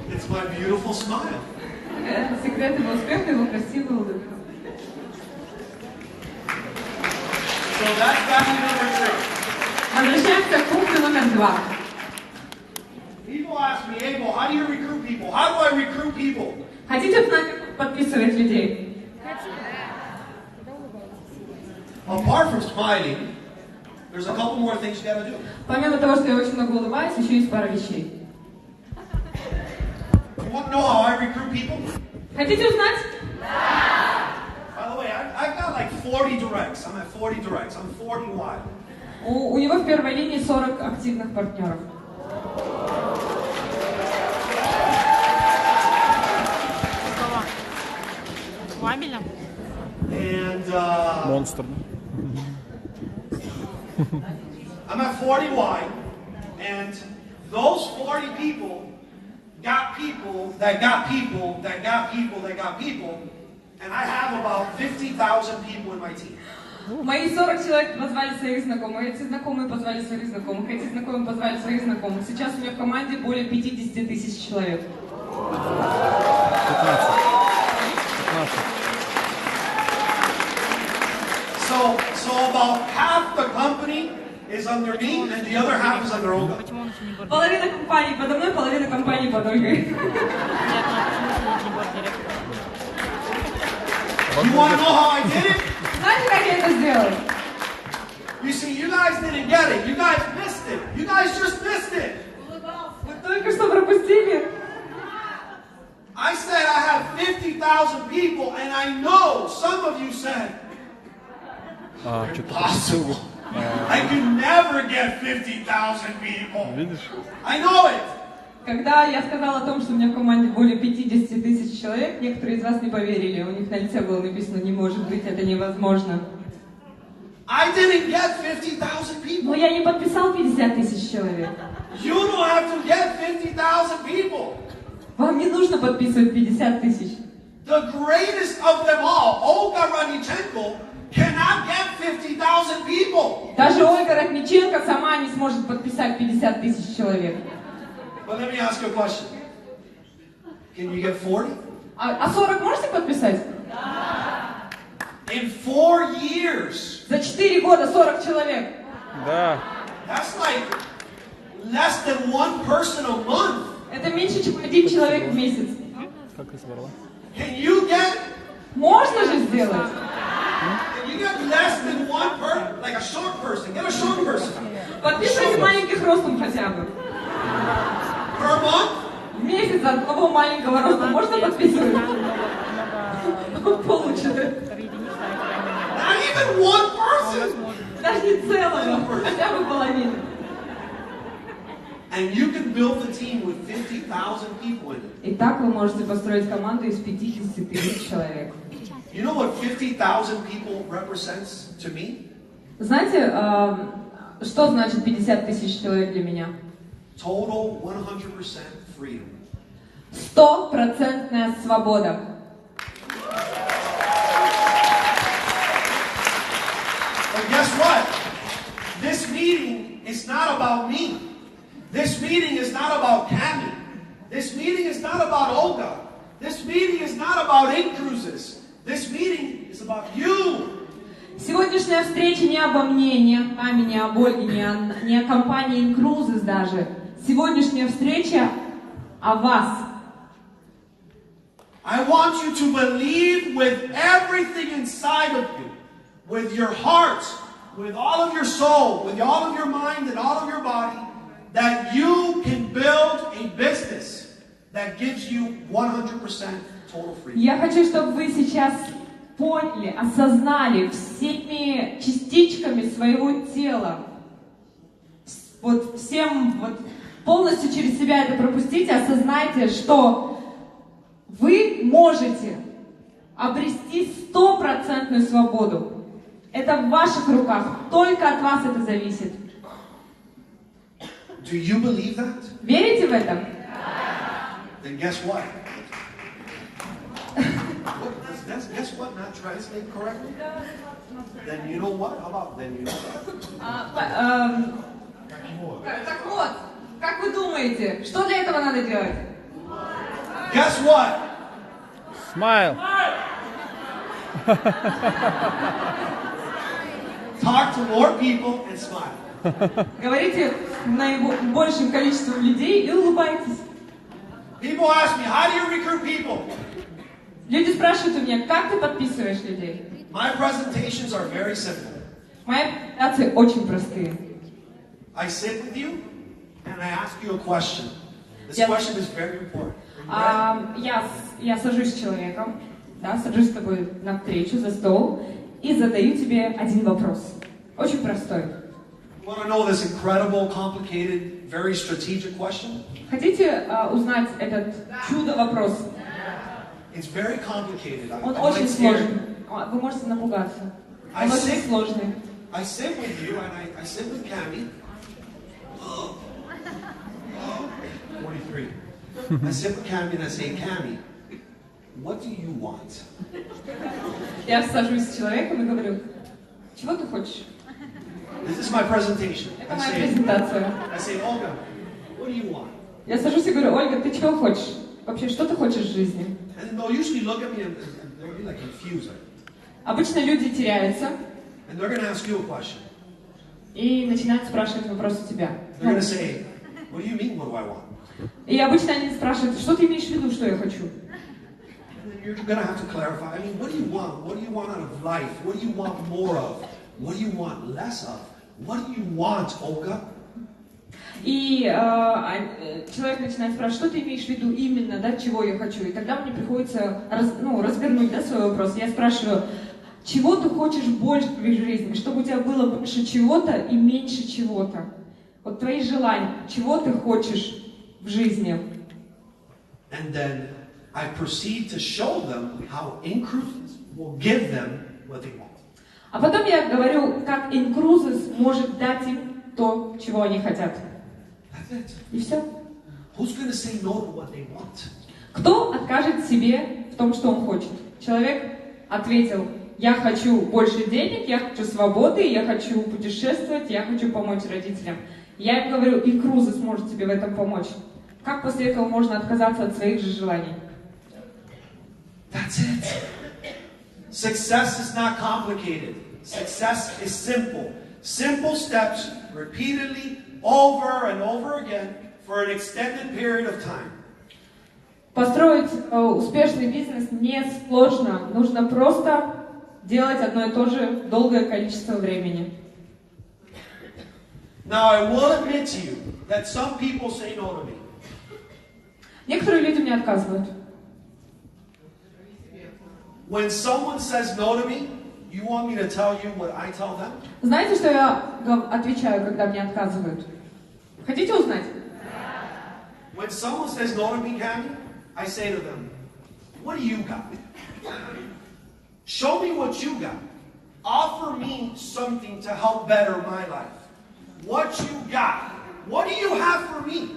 It's my beautiful smile. Секрет его успеха, его красивая улыбка. Возвращаемся к пункту номер 2. People ask me, Abel, how do you recruit people? How do I recruit people? Хотите узнать, как подписывать людей? Apart from smiling, there's a couple more things you gotta do. Помимо того, что я очень много улыбаюсь, еще есть пара вещей. You want to know how I recruit people? Хотите узнать? By the way, I've got like 40 directs. I'm at 40 directs. I'm 40 wide. У него в первой линии 40 активных партнеров. And Монстр. I'm at 40 wide, and those 40 people got people that got people that got people that got people, and I have about 50,000 people in my team. Мои 40 человек позвали своих знакомых, эти знакомые позвали своих знакомых, эти знакомые позвали своих знакомых. Сейчас у меня в команде более 50 тысяч человек. 15. So about half the company is under me, and the other half is under Olga. Половина компании подо мной, половина компании под Ольгой. You want to know how I did it? Знаете, как я это сделал? You see, you guys didn't get it. You guys missed it. You guys just missed it. Вы только что пропустили. I said I have 50,000 people, and I know some of you said, impossible. I could never get 50,000 people. I know it. Когда я сказала о том, что у меня в команде более 50 тысяч человек, некоторые из вас не поверили. У них на лице было написано: не может быть, это невозможно. I didn't get 50,000 people. Но я не подписал 50 тысяч человек. You don't have to get 50,000 people. Вам не нужно подписывать 50 тысяч. The greatest of them all, Olga Ranichenko, cannot get 50,000 people. Даже Ольга Ратниченко сама не сможет подписать 50 тысяч человек. But let me ask you a question. Can you get 40? А 40 можете подписать? In 4 years. За 4 года 40 человек. Да. That's like less than one person a month. Это меньше, чем один человек в месяц. Как изварила? Can you get? Можно же сделать? Can you get less than one person, like a short person? Get a short person. Подписывайте маленьких ростом хотя бы. Per month? В месяц одного маленького роста можно подписывать? Получит. Not even one person. Даже не целого, хотя бы половину. And you can build a team with 50,000 people in it. И так вы можете построить команду из 50 тысяч человек. You know what 50,000 people represents to me? Знаете, что значит 50 тысяч человек для меня? Total 100% freedom. 100% свобода. But guess what? This meeting is not about me. This meeting is not about Cami. This meeting is not about Olga. This meeting is not about in-cruises. This meeting is about you. Сегодняшняя встреча не обо мне, не о Каме, не об Ольге, не о компании In-Cruises даже. Сегодняшняя встреча о вас. I want you to believe with everything inside of you, with your heart, with all of your soul, with all of your mind and all of your body, that you can build a business that gives you 100% total freedom. Я хочу, чтобы вы сейчас поняли, осознали всеми частичками своего тела. Вот всем, вот полностью через себя это пропустите, осознайте, что вы можете обрести 100% свободу. Это в ваших руках, только от вас это зависит. Do you believe that? Верите в это? Then guess what? Guess what? Not translate correctly? Then you know what? How about then you know what? Так вот, как вы думаете, что для этого надо делать? Guess what? Smile. talk to more people, and smile. Говорите большим количеством людей и улыбайтесь. People ask me, how do you recruit people? Люди спрашивают у меня, как ты подписываешь людей? My presentations are very simple. Мои презентации очень простые. I sit with you, and I ask you a question. This Yes. question is very important. Are you ready? Я сажусь с человеком, да, сажусь с тобой на встречу, за стол, и задаю тебе один вопрос. Очень простой. You want to know this incredible, complicated, very strategic question? Хотите узнать этот чудо-вопрос? It's very complicated. Он I очень might scare сложный. you. Вы можете напугаться. I Он очень sit- сложный. I sit with you, and I sit with Cami. 43. I sit with Cami and I say, Cami, what do you want? Я сажусь с человеком и говорю, чего ты хочешь? This is my presentation. Это моя презентация. I say, Olga, what do you want? Я сажусь и говорю, Ольга, ты чего хочешь? Вообще, что ты хочешь в жизни? And they'll usually look at me and they'll be like confused. Обычно люди теряются And they're going to ask you a question. и начинают спрашивать вопрос у тебя. They're going to say, what do you mean, what do I want? И обычно они спрашивают, что ты имеешь в виду, что я хочу? And then you're going to have to clarify. I mean, what do you want? What do you want out of life? What do you want more of? What do you want less of? What do you want, Olga? И человек начинает спрашивать, что ты имеешь в виду именно, да, чего я хочу. И тогда мне приходится развернуть, да, свой вопрос. Я спрашиваю, чего ты хочешь больше в твоей жизни, чтобы у тебя было больше чего-то и меньше чего-то. Вот твои желания, чего ты хочешь в жизни. And then I proceed to show them how Incruises will give them what they want. А потом я говорю, как Incruises может дать им то, чего они хотят. That's it. И все. Who's going to say no to what they want? Кто откажет себе в том, что он хочет? Человек ответил, я хочу больше денег, я хочу свободы, я хочу путешествовать, я хочу помочь родителям. Я им говорю, Incruises может тебе в этом помочь. Как после этого можно отказаться от своих же желаний? That's it. Success is not complicated. Success is simple. Simple steps repeatedly over and over again for an extended period of time. Построить успешный бизнес не сложно. Нужно просто делать одно и то же долгое количество времени. Now, I will admit to you that some people say no to me. Некоторые люди мне отказывают. When someone says no to me, you want me to tell you what I tell them? Знаете, что я отвечаю, когда мне отказывают? Хотите узнать? When someone says no to me, Cammy, I say to them, what do you got? Show me what you got. Offer me something to help better my life. What you got? What do you have for me?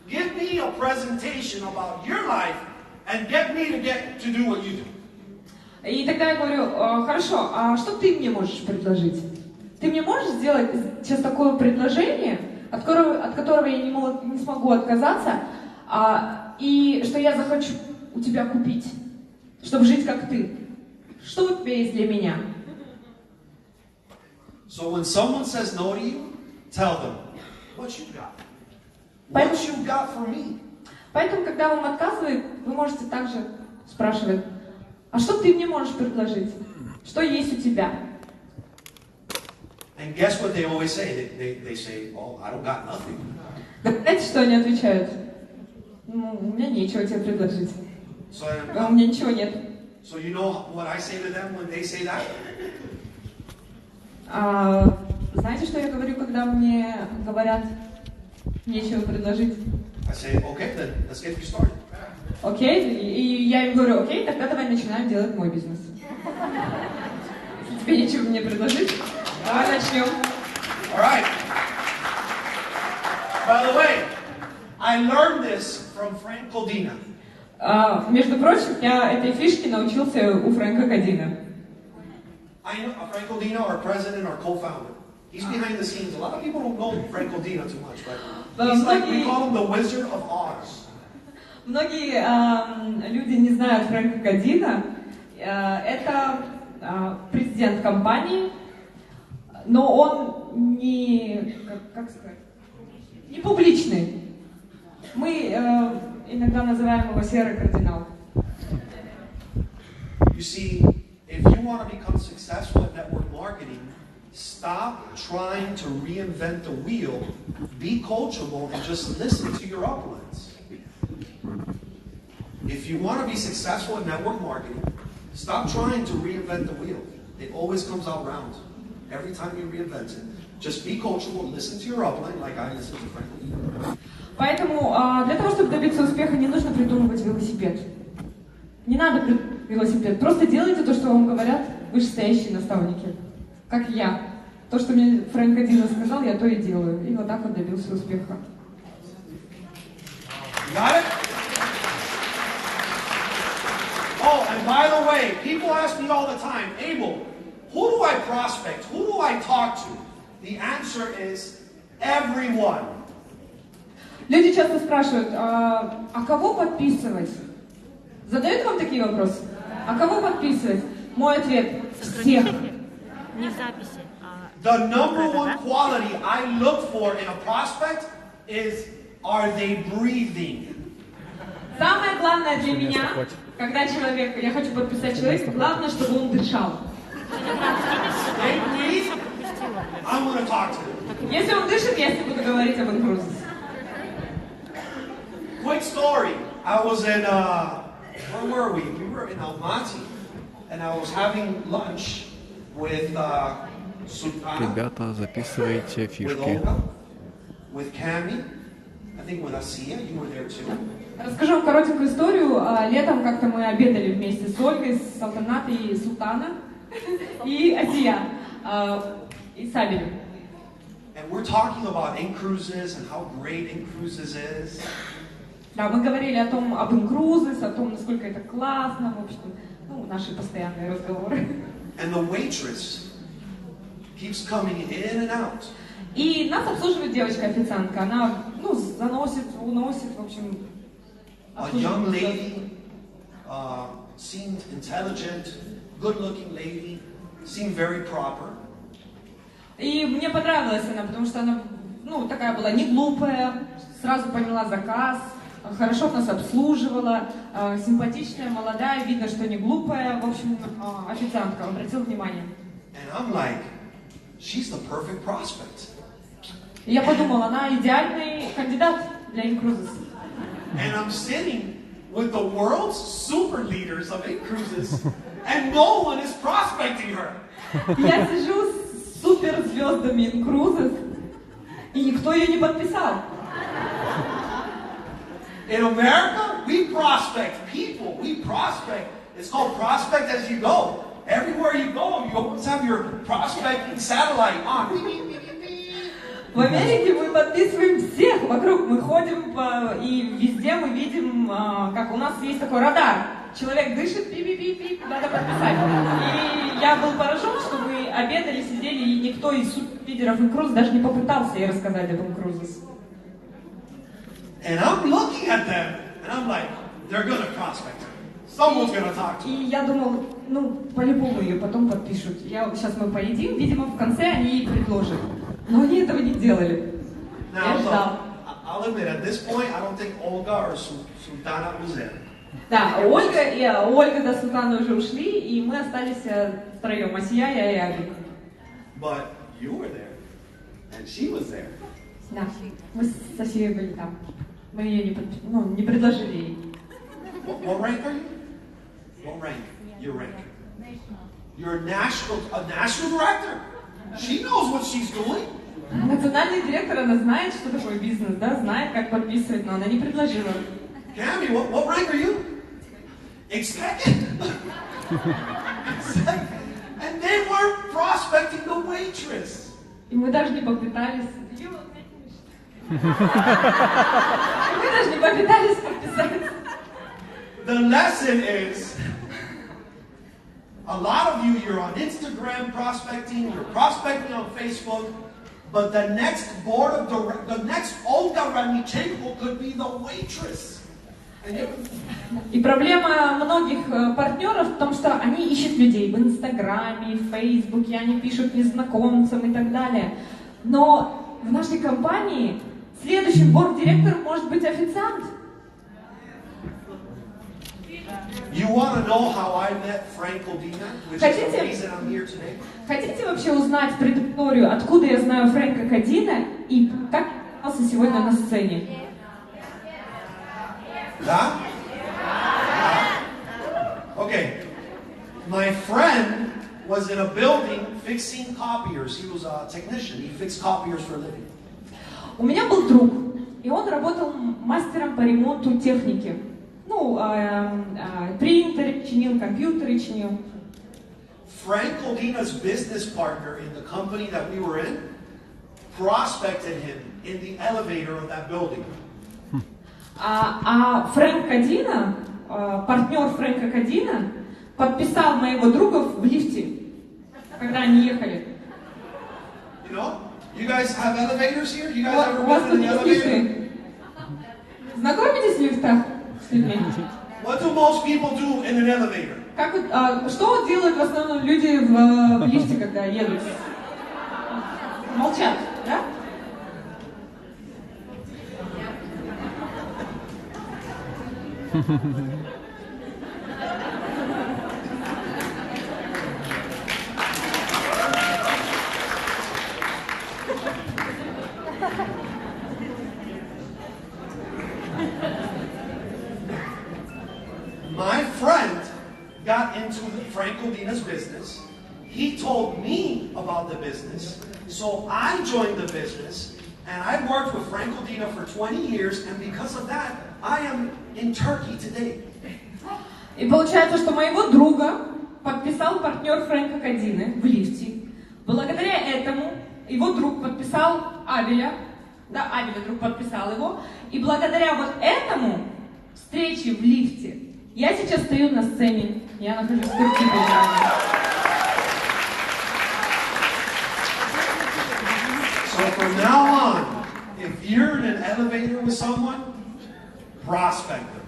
Give me a presentation about your life and get me to do what you do. И тогда я говорю, хорошо, а что ты мне можешь предложить? Ты мне можешь сделать сейчас такое предложение, от которого я не смогу отказаться, и что я захочу у тебя купить, чтобы жить как ты? Что у тебя есть для меня? So when someone says no to you, tell them, what you got? What you got for me? Поэтому, когда вам отказывают, вы можете также спрашивать, а что ты мне можешь предложить? Что есть у тебя? And guess what they always say? They say, oh, I don't got nothing. Знаете, что они отвечают? Ну, у меня нечего тебе предложить. So, У меня ничего нет. so you know what I say to them when they say that? Знаете, что я говорю, когда мне говорят, нечего предложить? I say, okay, then let's get you started. Окей, и я им говорю, окей, тогда давай начинаем делать мой бизнес. Если тебе нечего мне предложить, давай начнем. All right. By the way, I learned this from Frank Coldina. Между прочим, я этой фишке научился у Фрэнка Кодина. I know Frank Coldina, our president, our co-founder. He's behind the scenes. A lot of people don't know Frank Coldina too much, but he's like, we call him the Wizard of Oz. Многие люди не знают Фрэнка Кодина. Это президент компании, но он не, как сказать, не публичный. Мы иногда называем его серый кардинал. You see, if you want to become successful at network marketing, stop trying to reinvent the wheel, be coachable, and just listen to your uplinks. If you want to be successful at network marketing, stop trying to reinvent the wheel. It always comes out round. Every time you reinvent it, just be coachable, listen to your upline, like I listen to Franklin. Поэтому для того, чтобы добиться успеха, не нужно придумывать велосипед. Не надо велосипед. Просто делайте то, что вам говорят вышестоящие наставники. Как я. То, что мне Фрэнк один сказал, я то и делаю. И вот так вот добился успеха. Got it? Oh, and by the way, people ask me all the time, Abel, who do I prospect? Who do I talk to? The answer is everyone. Люди часто спрашивают, а кого подписывать? Задают вам такие вопросы? А кого подписывать? Мой ответ – всех. Не в записи, The number one quality I look for in a prospect is, are they breathing? Самое главное для меня, когда я хочу подписать человека, главное, чтобы он дышал. They breathe? I'm going to talk to them. Если он дышит, я с ним буду говорить об инкрузис. Quick story. I was in, where were we? We were in Almaty, and I was having lunch with Sultana, Ребята, записывайте with фишки. Olga, with Cami, I think with Asiya, you were there too. Расскажу вам коротенькую историю. Летом как-то мы обедали вместе с Ольгой, с Салтанатой и Султана, и Асия, и с Абелем. And we're talking about in-cruises and how great in-cruises is. Да, мы говорили об инкрузис, о том, насколько это классно, в общем, наши постоянные разговоры. And the waitress keeps coming in and out. И нас обслуживает девочка-официантка. Она, заносит, уносит, в общем. A young lady, seemed intelligent, good-looking lady, seemed very proper. И мне понравилась она, потому что она, такая была не глупая, сразу поняла заказ, хорошо нас обслуживала, симпатичная, молодая, видно, что не глупая, в общем, официантка, обратил внимание. And I'm like, she's the perfect prospect. И я подумала, она идеальный кандидат для инкрузис. And I'm sitting with the world's super leaders of in-cruises, and no one is prospecting her. Я сижу с суперзвездами инкрузис, и никто ее не подписал. In America, we prospect people. We prospect. It's called prospect as you go. Everywhere you go, you always have your prospecting satellite on. В Америке мы подписываем всех вокруг. Мы ходим и везде мы видим, как у нас есть такой радар. Человек дышит, пип-пип-пип, надо подписать. И я был поражен, что мы обедали, сидели, и никто из лидеров инкруз даже не попытался ей рассказать об инкрузис. And I'm looking at them, and I'm like, they're gonna prospect her. Someone's gonna talk to her. И я думал, по-любому ее потом подпишут. Сейчас мы поедим, видимо, в конце они ей предложат. Но они этого не делали. Я ждал. I'll admit, at this point, I don't think Olga or Sultana was there. Да, Ольга до Султана уже ушли, и мы остались втроем, Асия, я и Абель. But you were there, and she was there. Да, мы с Асией были там. Мы ее не предложили ей. What rank are you? What rank? Your rank. You're a national director. She knows what she's doing. Национальный директор, она знает, что такое бизнес, да, знает, как подписывать, но она не предложила. Cami, what rank are you? Second. And they were prospecting the waitress. И мы даже не попытались. Мы даже не попытались подписать. The lesson is, a lot of you, you're on Instagram prospecting, you're prospecting on Facebook, but the next Olga Ramichenko could be the waitress. И проблема многих партнеров в том, что они ищут людей в Инстаграме, в Фейсбуке, они пишут незнакомцам и так далее. Но в нашей компании следующим борд-директором может быть официант. You want to know how I met Franco Dina, which is the reason I'm here today? Хотите вообще узнать предысторию, откуда я знаю Фрэнка Кадина и как я оказался сегодня на сцене? Да? Okay. My friend was in a building fixing copiers. He was a technician. He fixed copiers for a living. У меня был друг, и он работал мастером по ремонту техники. Ну, принтеры чинил, компьютеры чинил. Franco Dina's business partner in the company that we were in prospected him in the elevator of that building. Фрэнк Кадина, партнер Фрэнка Кадина, подписал моего друга в лифте, когда они ехали. You know? You guys have elevators here? You guys ever У вас been тут in the есть elevator? лифты? Знакомитесь в лифтах с людьми? What do most people do in an elevator? Что делают в основном люди в лифте, когда едут? Молчат, да? My friend got into Franco Dina's business. He told me about the business. So I joined the business and I worked with Franco Dina for 20 years, and because of that, I am in Turkey today. И получается, что моего друга подписал партнер Фрэнка Кадины в лифте. Благодаря этому его друг подписал Абеля. Да, Абеля друг подписал его. И благодаря вот этому встрече в лифте я сейчас стою на сцене. Я нахожусь в Турции. So from now on, if you're in an elevator with someone, prospect them.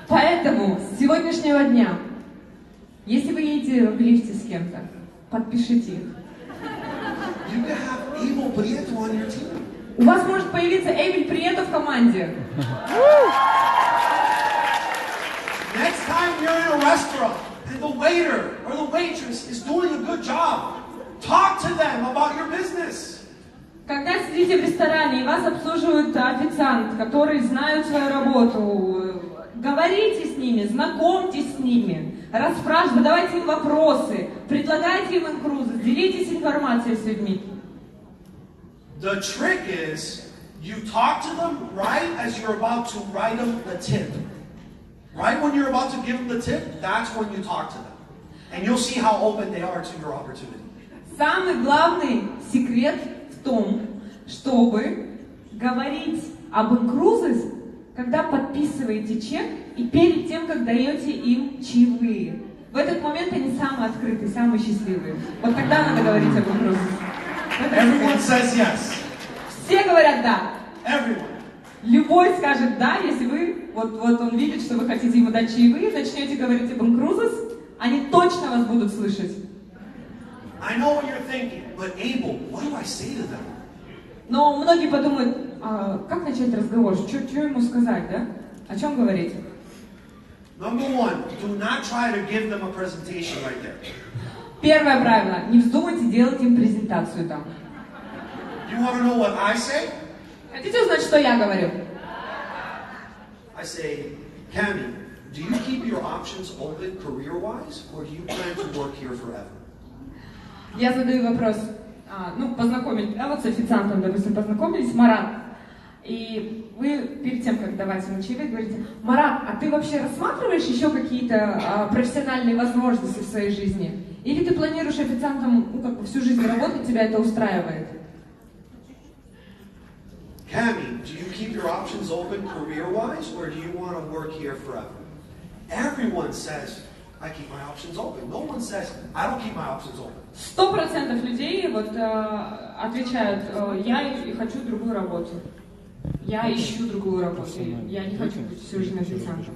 Поэтому с сегодняшнего дня, если вы едете в лифте с кем-то, подпишите их. You can have Abel Priето on your team. У вас может появиться Абель Прието в команде. Next time you're in a restaurant and the waiter or the waitress is doing a good job, talk to them about your business. Когда сидите в ресторане и вас обслуживает официант, который знает свою работу, говорите с ними, знакомьтесь с ними, расспрашивайте, задавайте им вопросы, предлагайте им инкрузы, делитесь информацией с людьми. The trick is you talk to them right as you're about to write them the tip. Right when you're about to give them the tip, that's when you talk to them. And you'll see how open they are to your opportunity. Самый главный секрет в том, чтобы говорить об инкрузах, когда подписываете чек и перед тем, как даете им чаевые. В этот момент они самые открытые, самые счастливые. Вот тогда надо говорить об инкрузах. Everyone says yes. Все говорят да. Everyone. Любой скажет да, если вы, вот он видит, что вы хотите ему дать чаевые, начнете говорить об инкрузах, они точно вас будут слышать. I know what you're thinking, but Abel, what do I say to them? Но многие подумают, как начать разговор, что ему сказать, да? О чем говорить? Number one, do not try to give them a presentation right there. Первое правило, не вздумайте делать им презентацию там. You want to know what I say? Хотите узнать, что я говорю? I say, Cami, do you keep your options open career-wise, or do you plan to work here forever? Я задаю вопрос, познакомить, вот с официантом, допустим, познакомились, Марат, и вы перед тем, как давать ему чаевые, говорите, Марат, а ты вообще рассматриваешь еще какие-то профессиональные возможности в своей жизни? Или ты планируешь официантом всю жизнь работать, тебя это устраивает? Cami, do you keep your options open career-wise, or do you want to work here forever? Everyone says, I keep my options open. No one says, I don't keep my options open. 100% людей отвечают, я хочу другую работу. Я ищу другую работу. Я не хочу быть всю жизнь официантом.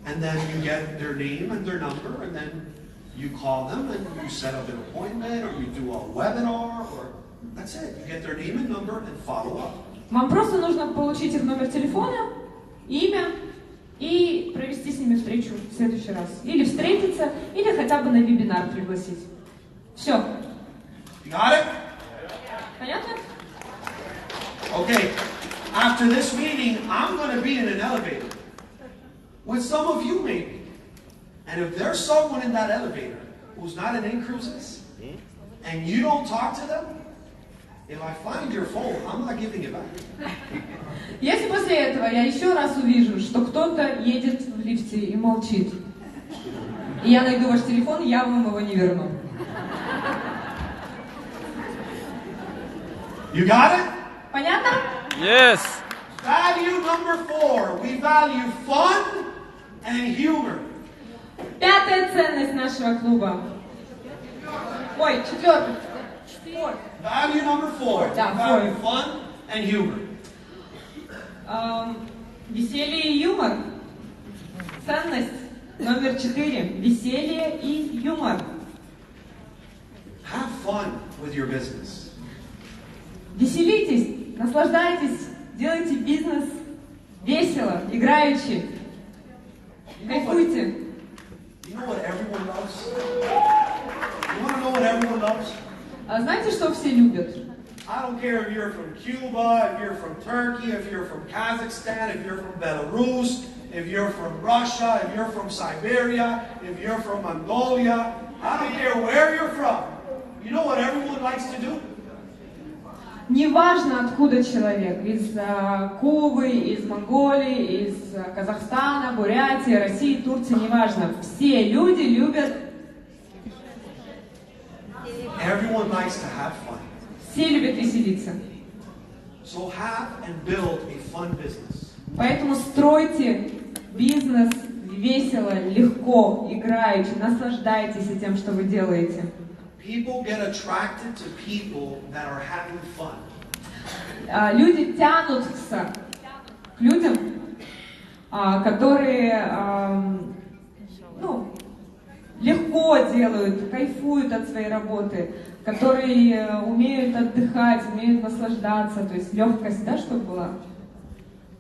And then you get their name and their number, and then you call them and you set up an appointment, or you do a webinar, or that's it. You get their name and number and follow up. Вам просто нужно получить их номер телефона, имя и провести с ними встречу в следующий раз. Или встретиться, или хотя бы на вебинар пригласить. Все. You got it? Понятно? Okay. After this meeting, I'm going to be in an elevator with some of you maybe. And if there's someone in that elevator who's not in cruises, and you don't talk to them, if I find your phone, I'm not giving it back. Если после этого я еще раз увижу, что кто-то едет в лифте и молчит, и я найду ваш телефон, я вам его не верну. You got it? Понятно? Yes. Value number 4. We value fun and humor. Пятая ценность нашего клуба. Ой, четвертая. Value number 4. Да, We value fun and humor. Веселье и юмор. Ценность номер 4. Веселье и юмор. Have fun with your business. Веселитесь, наслаждайтесь, делайте бизнес весело, играючи. Кайфуйте. You know what everyone loves? You want to know what everyone loves? А знаете, что все любят? I don't care if you're from Cuba, if you're from Turkey, if you're from Kazakhstan, if you're from Belarus, if you're from Russia, if you're from Siberia, if you're from Mongolia. I don't care where you're from. You know what everyone likes to do? Неважно, откуда человек, из Кубы, из Монголии, из Казахстана, Бурятии, России, Турции, неважно. Все люди любят... Everyone likes to have fun. Все любят веселиться. So have and build a fun business. Поэтому стройте бизнес весело, легко, играючи, наслаждайтесь тем, что вы делаете. People get attracted to people that are having fun. Люди тянутся к людям, которые легко делают, кайфуют от своей работы, которые умеют отдыхать, умеют наслаждаться, то есть легкость, да, чтобы была.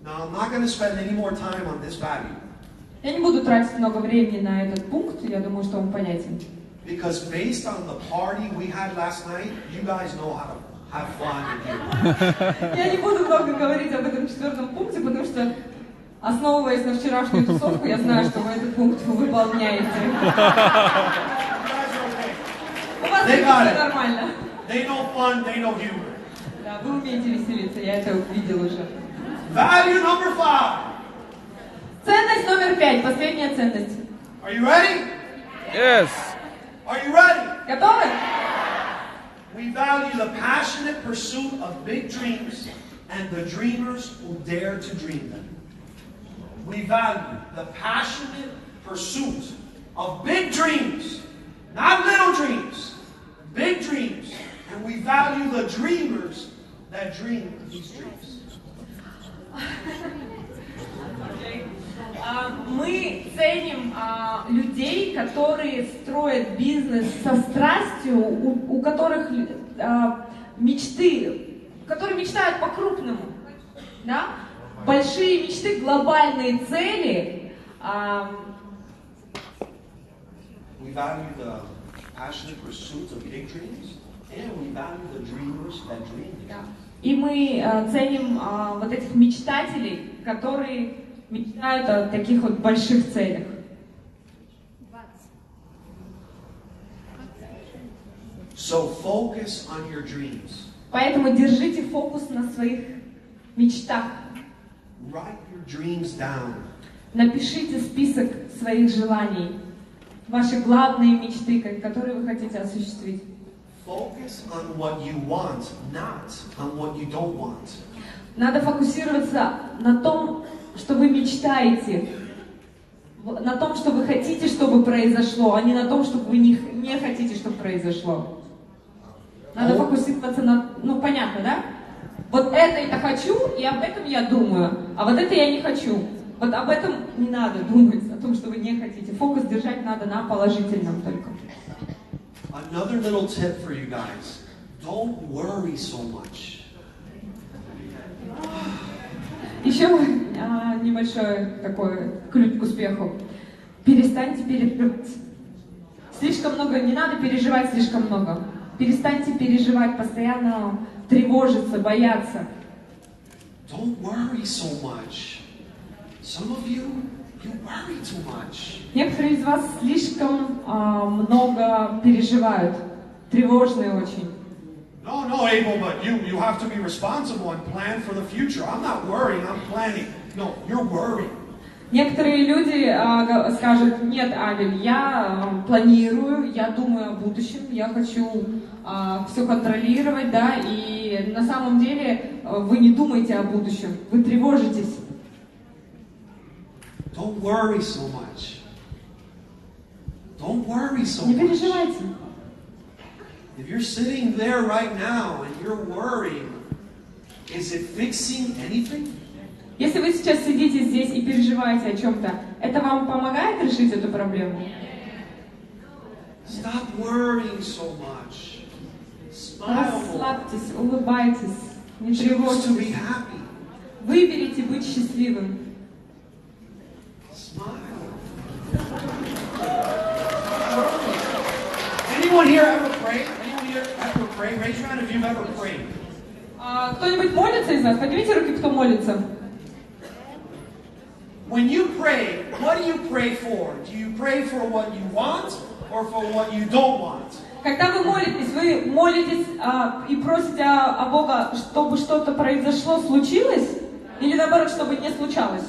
Now, I'm not going to spend any more time on this value. Я не буду тратить много времени на этот пункт, я думаю, что он понятен. Because based on the party we had last night, you guys know how to have fun and humor. Я не буду много говорить об этом четвертом пункте, потому что, основываясь на вчерашнюю тусовку, я знаю, что вы этот пункт выполняете. У вас все нормально. They know fun, they know humor. Да, вы умеете веселиться, я это видел уже. Value number 5. Ценность номер 5, последняя ценность. Are you ready? Yes. Are you ready? Готовы? We value the passionate pursuit of big dreams and the dreamers who dare to dream them. We value the passionate pursuit of big dreams, not little dreams, big dreams. And we value the dreamers that dream these dreams. Мы ценим людей, которые строят бизнес со страстью, у которых мечты, которые мечтают по-крупному, да? Большие мечты, глобальные цели. We value the passionate pursuit of big dreams, and we value the dreamers that dream these dreams. И мы ценим вот этих мечтателей, которые мечтают о таких вот больших целях. So focus on your dreams. Поэтому держите фокус на своих мечтах. Write your dreams down. Напишите список своих желаний, ваши главные мечты, которые вы хотите осуществить. Focus on what you want, not on what you don't want. Надо фокусироваться на том, что вы мечтаете, на том, что вы хотите, чтобы произошло, а не на том, что вы не хотите, чтобы произошло. Надо фокусироваться на... Ну, понятно, да? Вот это хочу, и об этом я думаю, а вот это я не хочу. Вот об этом не надо думать, о том, что вы не хотите. Фокус держать надо на положительном только. Another little tip for you guys. Don't worry so much. Еще небольшой такой ключ к успеху. Перестаньте переживать. Слишком много, не надо переживать слишком много. Перестаньте переживать, постоянно тревожиться, бояться. Don't worry so much. Some of you worry too much. Некоторые из вас слишком много переживают, тревожные очень. No, Abel, but you have to be responsible and plan for the future. I'm not worrying, I'm planning. No, you're worrying. Некоторые люди скажут: нет, Абель, я планирую, я думаю о будущем, я хочу все контролировать, да, и на самом деле вы не думаете о будущем, вы тревожитесь. Don't worry so much. Don't worry so Не much. переживайте. If you're sitting there right now and you're worrying, is it fixing anything? Если вы сейчас сидите здесь и переживаете о чем-то, это вам помогает решить эту проблему? Stop worrying so much. Smile more. Расслабьтесь, улыбайтесь, не Choose to be тревожьтесь. happy. Выберите быть счастливым. Smile. Anyone here ever pray? Anyone here ever pray? Raise your hand if you've ever prayed. Кто-нибудь молится из вас? Поднимите руки, кто молится. When you pray, what do you pray for? Do you pray for what you want or for what you don't want? Когда вы молитесь и просите о Бога, чтобы что-то произошло, случилось, или наоборот, чтобы не случалось?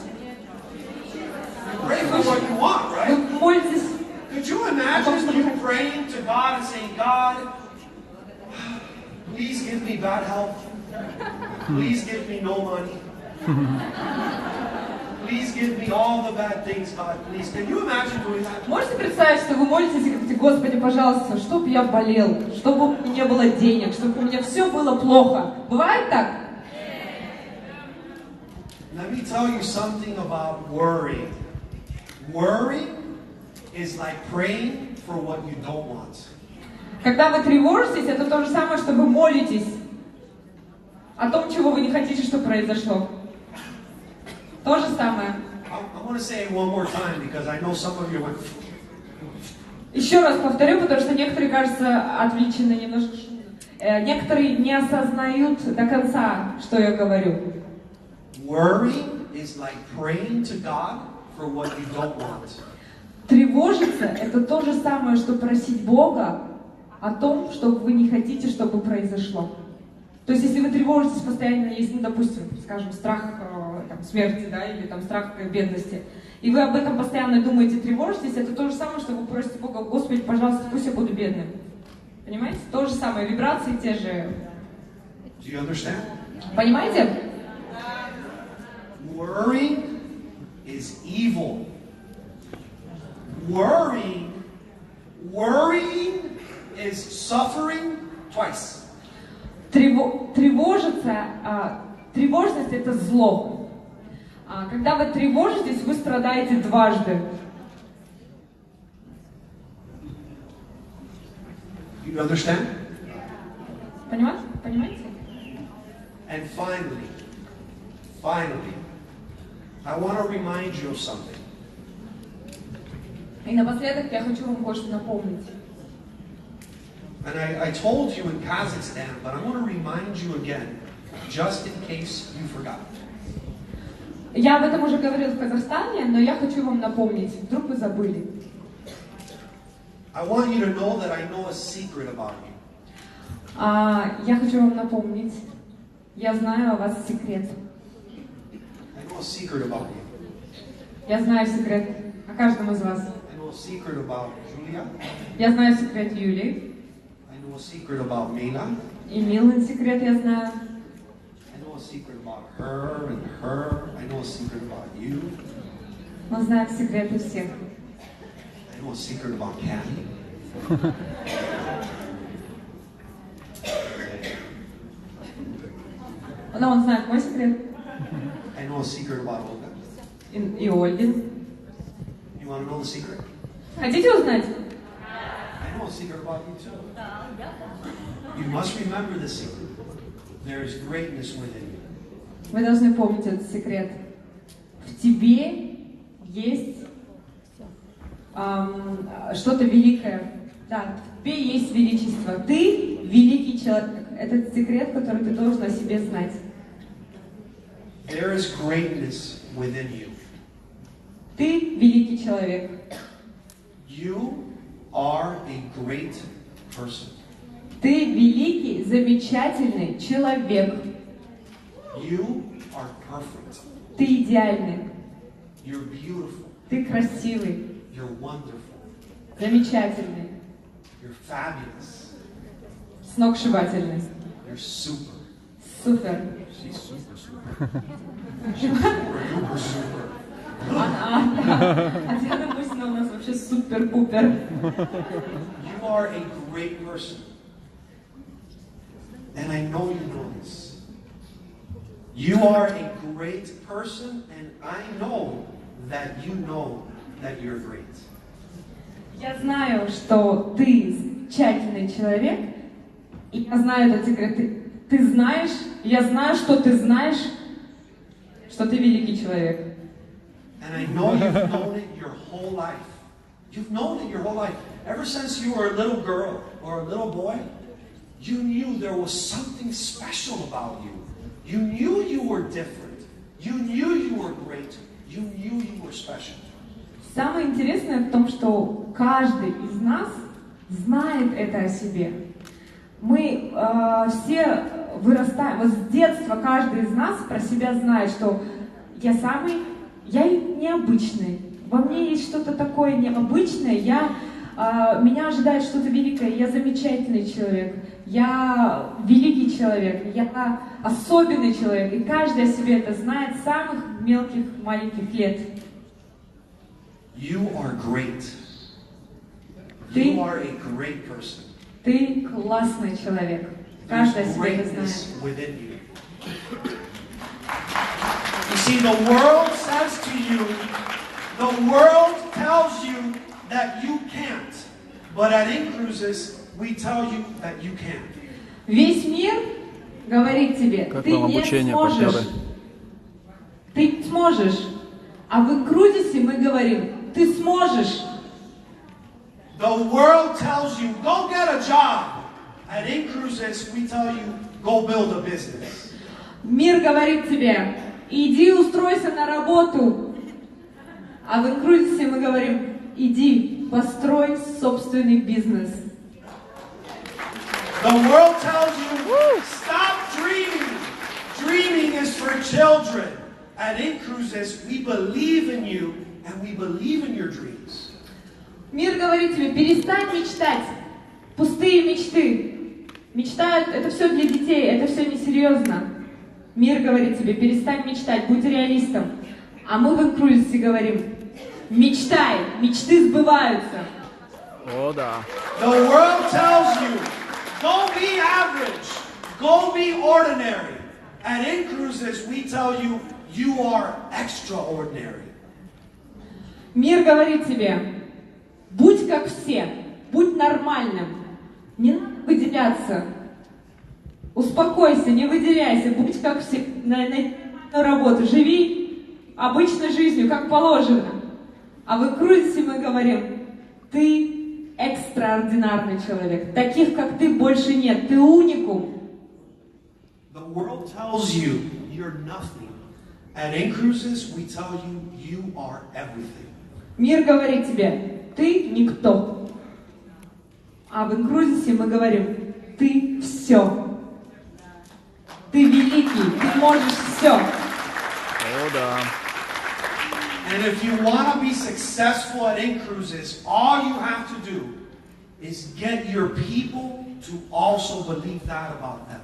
You pray for what you want, Вы right? молитесь. Could you imagine you praying to God and saying, God, please give me bad health. Please give me no money. Please give me all the bad things, God, please. Can you imagine doing that? Можете представить, что вы молитесь и говорите: Господи, пожалуйста, чтоб я болел, чтобы у меня не было денег, чтобы у меня все было плохо. Бывает так? Let me tell you something about worry. Worry is like praying for what you don't want. Когда вы тревожитесь, это то же самое, что вы молитесь о том, чего вы не хотите, чтобы произошло. То же самое. I want to say it one more time because I know some of you went. Еще раз повторю, потому что некоторые, кажется, отвлечены немножко шумно. Некоторые не осознают до конца, что я говорю. Worrying is like praying to God for what you don't want. Тревожиться — это то же самое, что просить Бога о том, что вы не хотите, чтобы произошло. То есть, если вы тревожитесь постоянно, если, допустим, скажем, страх смерти, да, или там страх бедности, и вы об этом постоянно думаете, тревожитесь, это то же самое, что вы просите Бога: Господи, пожалуйста, пусть я буду бедным. Понимаете? То же самое, вибрации те же. Do you understand? Понимаете? Worrying is evil. Worrying is suffering twice. Тревожность — это зло. Когда вы тревожитесь, вы страдаете дважды. You understand? Понимаете? And finally, I want to remind you of something. И напоследок я хочу вам кое-что напомнить. And I told you in Kazakhstan, but I want to remind you again, just in case you forgot. Я об этом уже говорил в Казахстане, но я хочу вам напомнить, вдруг вы забыли. I want you to know that I know a secret about you. Я хочу вам напомнить, я знаю о вас секрет. I know a secret about you. Я знаю секрет о каждом из вас. I know a secret about Julia. Я знаю секрет Юлии. I know a secret about Mila. И Милын секрет я знаю. I know a secret about her and her. I know a secret about you. Мы знаем секреты всех. I know a secret about Kathy. Но он знает мой секрет. I know a secret about Olga. И Ольгин. You want to know the secret? Хотите узнать? I know a secret about you too. You must remember the secret. There is greatness within you. Вы должны помнить этот секрет. В тебе есть что-то великое. Да, в тебе есть величество. Ты великий человек. Это секрет, который ты должен о себе знать. There is greatness within you. Ты великий человек. You are a great person. Ты великий, замечательный человек. You are perfect. Ты идеальный. You're beautiful. Ты красивый. You're wonderful. Замечательный. You're fabulous. Сногсшибательный. You're super. Супер. She's super, super. Super, super. А Диана Бусина у нас вообще супер-пупер. You are a great person. And I know you know this. You are a great person, and I know that you're great. Я знаю, что ты замечательный человек, и я знаю этот секрет. Ты знаешь, я знаю, что ты знаешь, что ты великий человек. And I know you've known it your whole life. You've known it your whole life. Ever since you were a little girl or a little boy, you knew there was something special about you. You knew you were different. You knew you were great. You knew you were special. Самое интересное в том, что каждый из нас знает это о себе. Мы все вырастаем, вот с детства каждый из нас про себя знает, что я необычный, во мне есть что-то такое необычное, меня ожидает что-то великое, я замечательный человек, я великий человек, я особенный человек, и каждый о себе это знает с самых мелких, маленьких лет. You are great. You are a great person. Ты классный человек. Каждый о себе это знает. Within you. You see, the world says to you, the world tells you that you can't. But at In-Cruises, we tell you that you can. Весь мир говорит тебе, как ты не сможешь. партнеры? Ты не сможешь. А в In-Cruises мы говорим, ты сможешь. The world tells you, go get a job. At In-Cruises, we tell you, go build a business. Мир говорит тебе, иди устройся на работу. А в In-Cruises мы говорим, иди построй собственный бизнес. The world tells you, stop dreaming. Dreaming is for children. At In-Cruises, we believe in you and we believe in your dreams. Мир говорит тебе, перестань мечтать. Пустые мечты. Мечтают, это все для детей, это все несерьезно. Мир говорит тебе, перестань мечтать, будь реалистом. А мы в In-Cruises говорим, мечтай, мечты сбываются. О, да. The world tells you, don't be average, go be ordinary. At In-Cruises, we tell you, you are extraordinary. Мир говорит тебе, будь как все, будь нормальным, не надо выделяться. Успокойся, не выделяйся, будь как все, на работу, живи обычной жизнью, как положено. А в In-Cruises мы говорим, ты экстраординарный человек, таких как ты больше нет, ты уникум. The world tells you you're nothing. At In-Cruises, we tell you, you are everything. Мир говорит тебе, ты никто. А в In-Cruises мы говорим, ты все. Ты великий, ты можешь все. О, да. And if you want to be successful at In-Cruises, all you have to do is get your people to also believe that about them.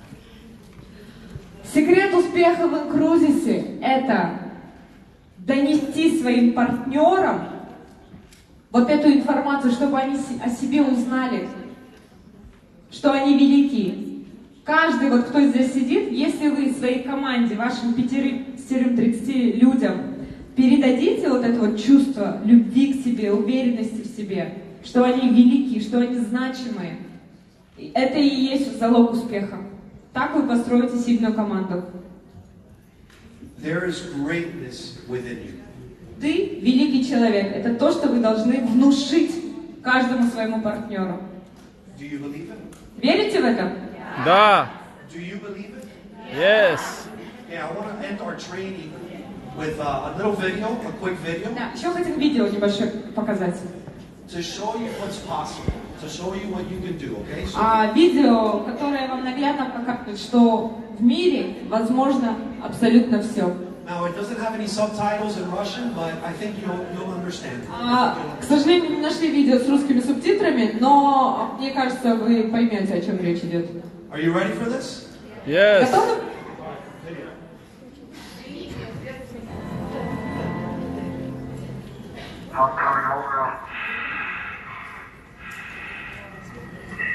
Секрет успеха в In-Cruises – это донести своим партнерам вот эту информацию, чтобы они о себе узнали, что они великие. Каждый, вот кто здесь сидит, если вы своей команде, вашим 5-30 людям, передадите вот это вот чувство любви к себе, уверенности в себе, что они велики, что они значимые. Это и есть залог успеха. Так вы построите сильную команду. There is greatness within you. Ты великий человек. Это то, что вы должны внушить каждому своему партнеру. Do you believe it? Верите в это? Да. Do you believe it? Yes. Yeah, I want to end our training with a little video, a quick video, Да, еще хотим видео небольшое показать. to show you what's possible, to show you what you can do, okay? So, Видео, которое вам наглядно покажет, что в мире возможно абсолютно все. now, it doesn't have any subtitles in Russian, but I think you'll understand. К сожалению, не нашли видео с русскими субтитрами, но мне кажется, вы поймете, о чем речь идет. Are you ready for this? Yes. Готовы?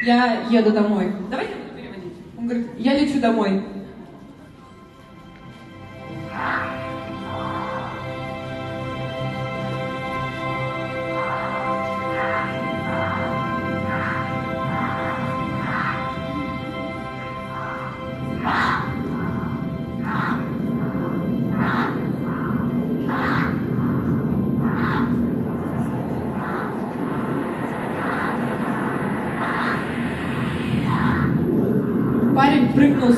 Я еду домой. Давайте я буду переводить. Он говорит, я лечу домой. Парень прыгнул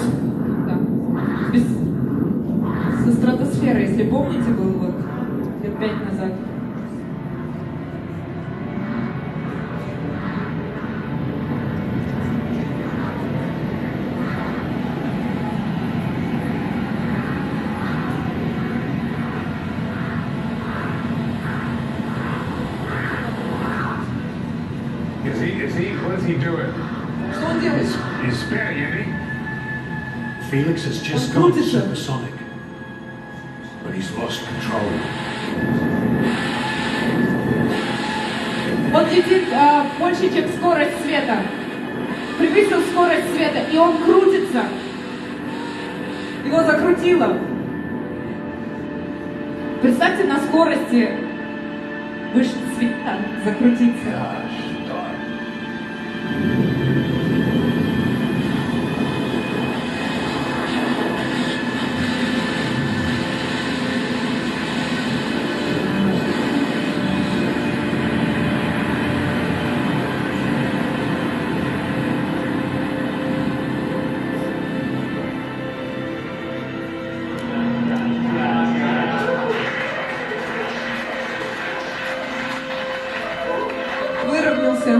со стратосферы, если помните, был вот лет 5 назад. What is he doing? Что он делает? He's spinning, isn't he? Felix has just gone supersonic, but he's lost control. Он летит больше, чем скорость света. Превысил скорость света, и он крутится. Его закрутило. Представьте, на скорости выше света закрутиться. Выровнялся.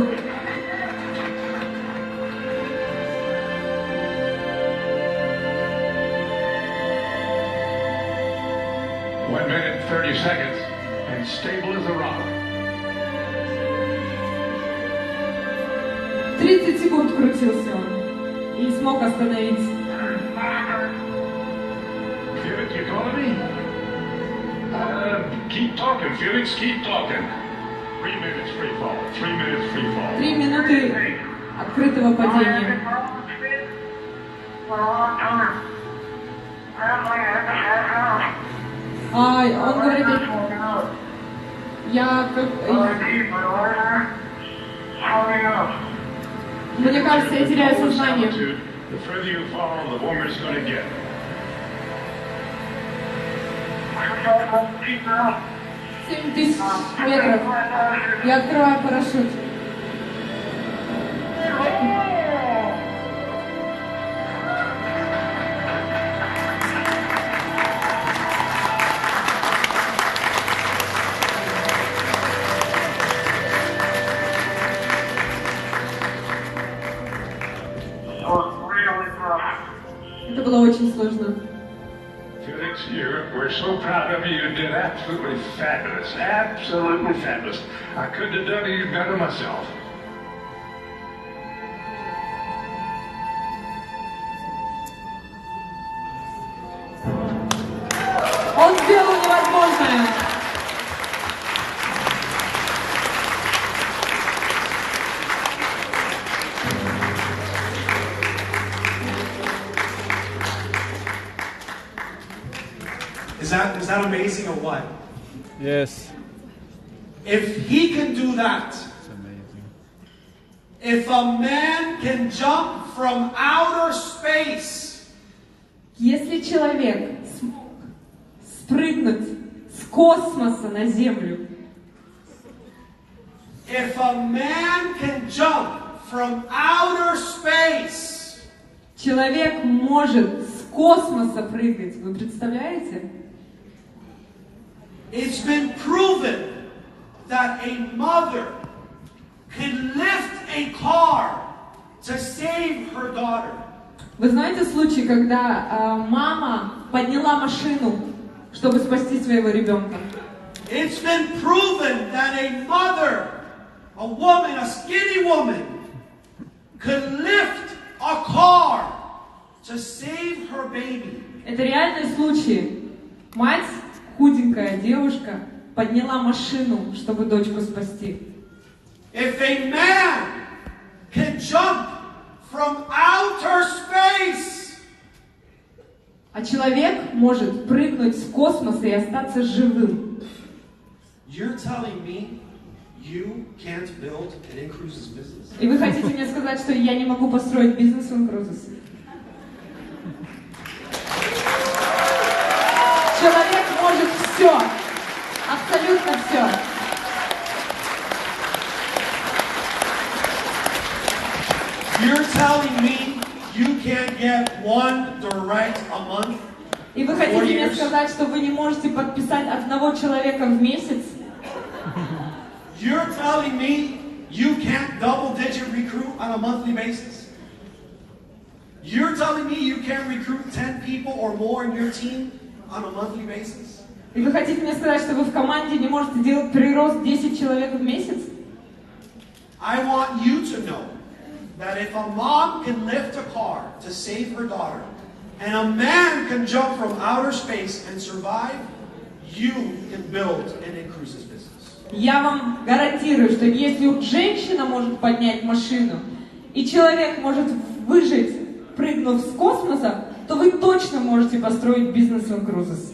1 minute, 30 seconds, and stable as a rock. 30 секунд крутился он и смог остановиться. Felix, you calling me? Keep talking, Felix, keep talking. 3 minutes free fall. 3 minutes free fall. 3 минуты открытого падения. Он говорит, мне кажется, я теряю сознание. The further you fall, the warmer it's going to get. 7000 метров. Я открываю парашют. Это было очень сложно. Felix, we're so proud of you. You did absolutely fabulous. Absolutely fabulous. I couldn't have done it better myself. Он сделал невозможное. Is that amazing or what? Yes. If he can do that, It's amazing. if a man can jump from outer space, Если человек смог спрыгнуть с космоса на Землю, if a man can jump from outer space, человек может с космоса прыгать. Вы представляете? it's been proven that a mother can lift a car to save her daughter. Вы знаете случай, когда мама подняла машину, чтобы спасти своего ребенка? It's been proven that a mother, a woman, a skinny woman, could lift a car to save her baby. Это реальный случай. Мать, худенькая девушка, подняла машину, чтобы дочку спасти. If a man can jump from outer space, А человек может прыгнуть с космоса и остаться живым. you're telling me you can't build an in-cruises business? И вы хотите мне сказать, что я не могу построить бизнес в Incruises? Человек может все. Абсолютно все. You're telling me you can't get one direct a month? И вы хотите мне сказать, что вы не можете подписать одного человека в месяц? You're telling me you can't double-digit recruit on a monthly basis? You're telling me you can't recruit 10 people or more in your team on a monthly basis? И вы хотите мне сказать, что вы в команде не можете делать прирост 10 человек в месяц? I want you to know that if a mom can lift a car to save her daughter, and a man can jump from outer space and survive, you can build an in-cruises business. Я вам гарантирую, что если женщина может поднять машину, и человек может выжить, прыгнув с космоса, то вы точно можете построить бизнес в Incruises.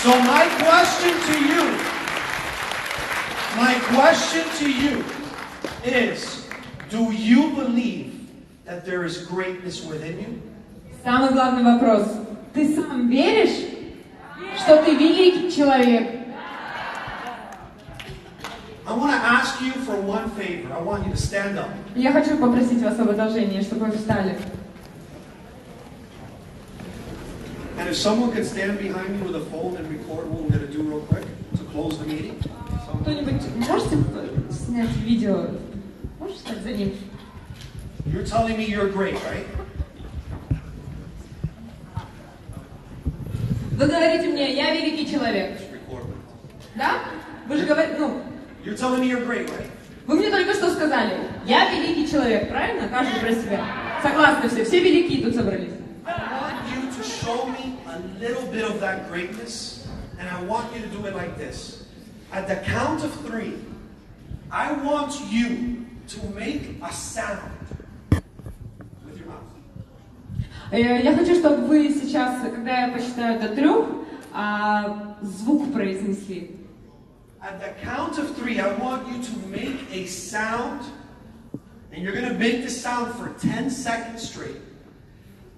So my question to you is, do you believe that there is greatness within you? Самый главный вопрос. Ты сам веришь, что ты великий человек? I want to ask you for one favor. I want you to stand up. Я хочу попросить вас об одолжении, чтобы вы встали. And if someone could stand behind me with a phone and record what we're going to do real quick to close the meeting. Кто-нибудь можете снять видео? Можешь встать за ним? You're telling me you're great, right? Вы говорите мне, я великий человек. Just record me. Да? Вы же говорите, You're telling me you're great, right? вы мне только что сказали, я великий человек, правильно? Каждый про себя. Согласны все великие тут собрались. I want you to show me a little bit of that greatness, and I want you to do it like this. At the count of 3, I want you to make a sound with your mouth. Я хочу, чтобы вы сейчас, когда я посчитаю до 3, звук произнесли. At the count of 3, I want you to make a sound, and you're going to make this sound for 10 seconds straight,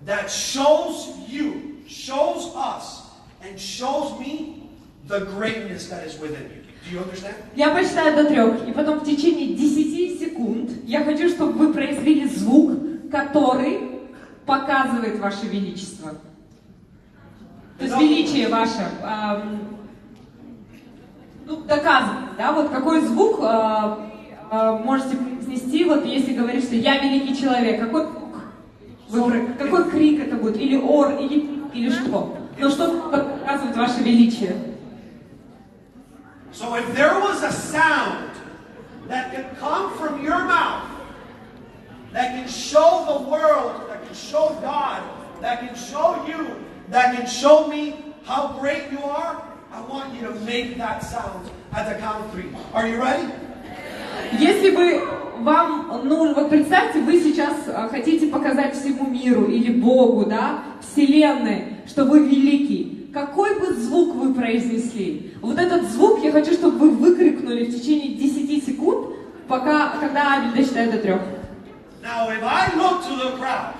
that shows you, shows us, and shows me the greatness that is within you. Do you understand? Я посчитаю до 3, и потом в течение 10 секунд я хочу, чтобы вы произвели звук, который показывает ваше величество. То есть величие ваше. Доказывает, да, вот какой звук можете произнести, вот если говорить, что я великий человек, какой звук, какой крик это будет, или ор, или что, но что показывает ваше величие. So if there was a sound that can come from your mouth, that can show the world, that can show God, that can show you, that can show me how great you are, I want you to make that sound at the count of 3. Are you ready? Если бы вам, вот представьте, вы сейчас хотите показать всему миру или Богу, да, Вселенной, что вы великий. какой бы звук вы произнесли, вот этот звук я хочу, чтобы вы выкрикнули в течение 10 секунд, когда Абель досчитает до 3. Now, if I look to the crowd,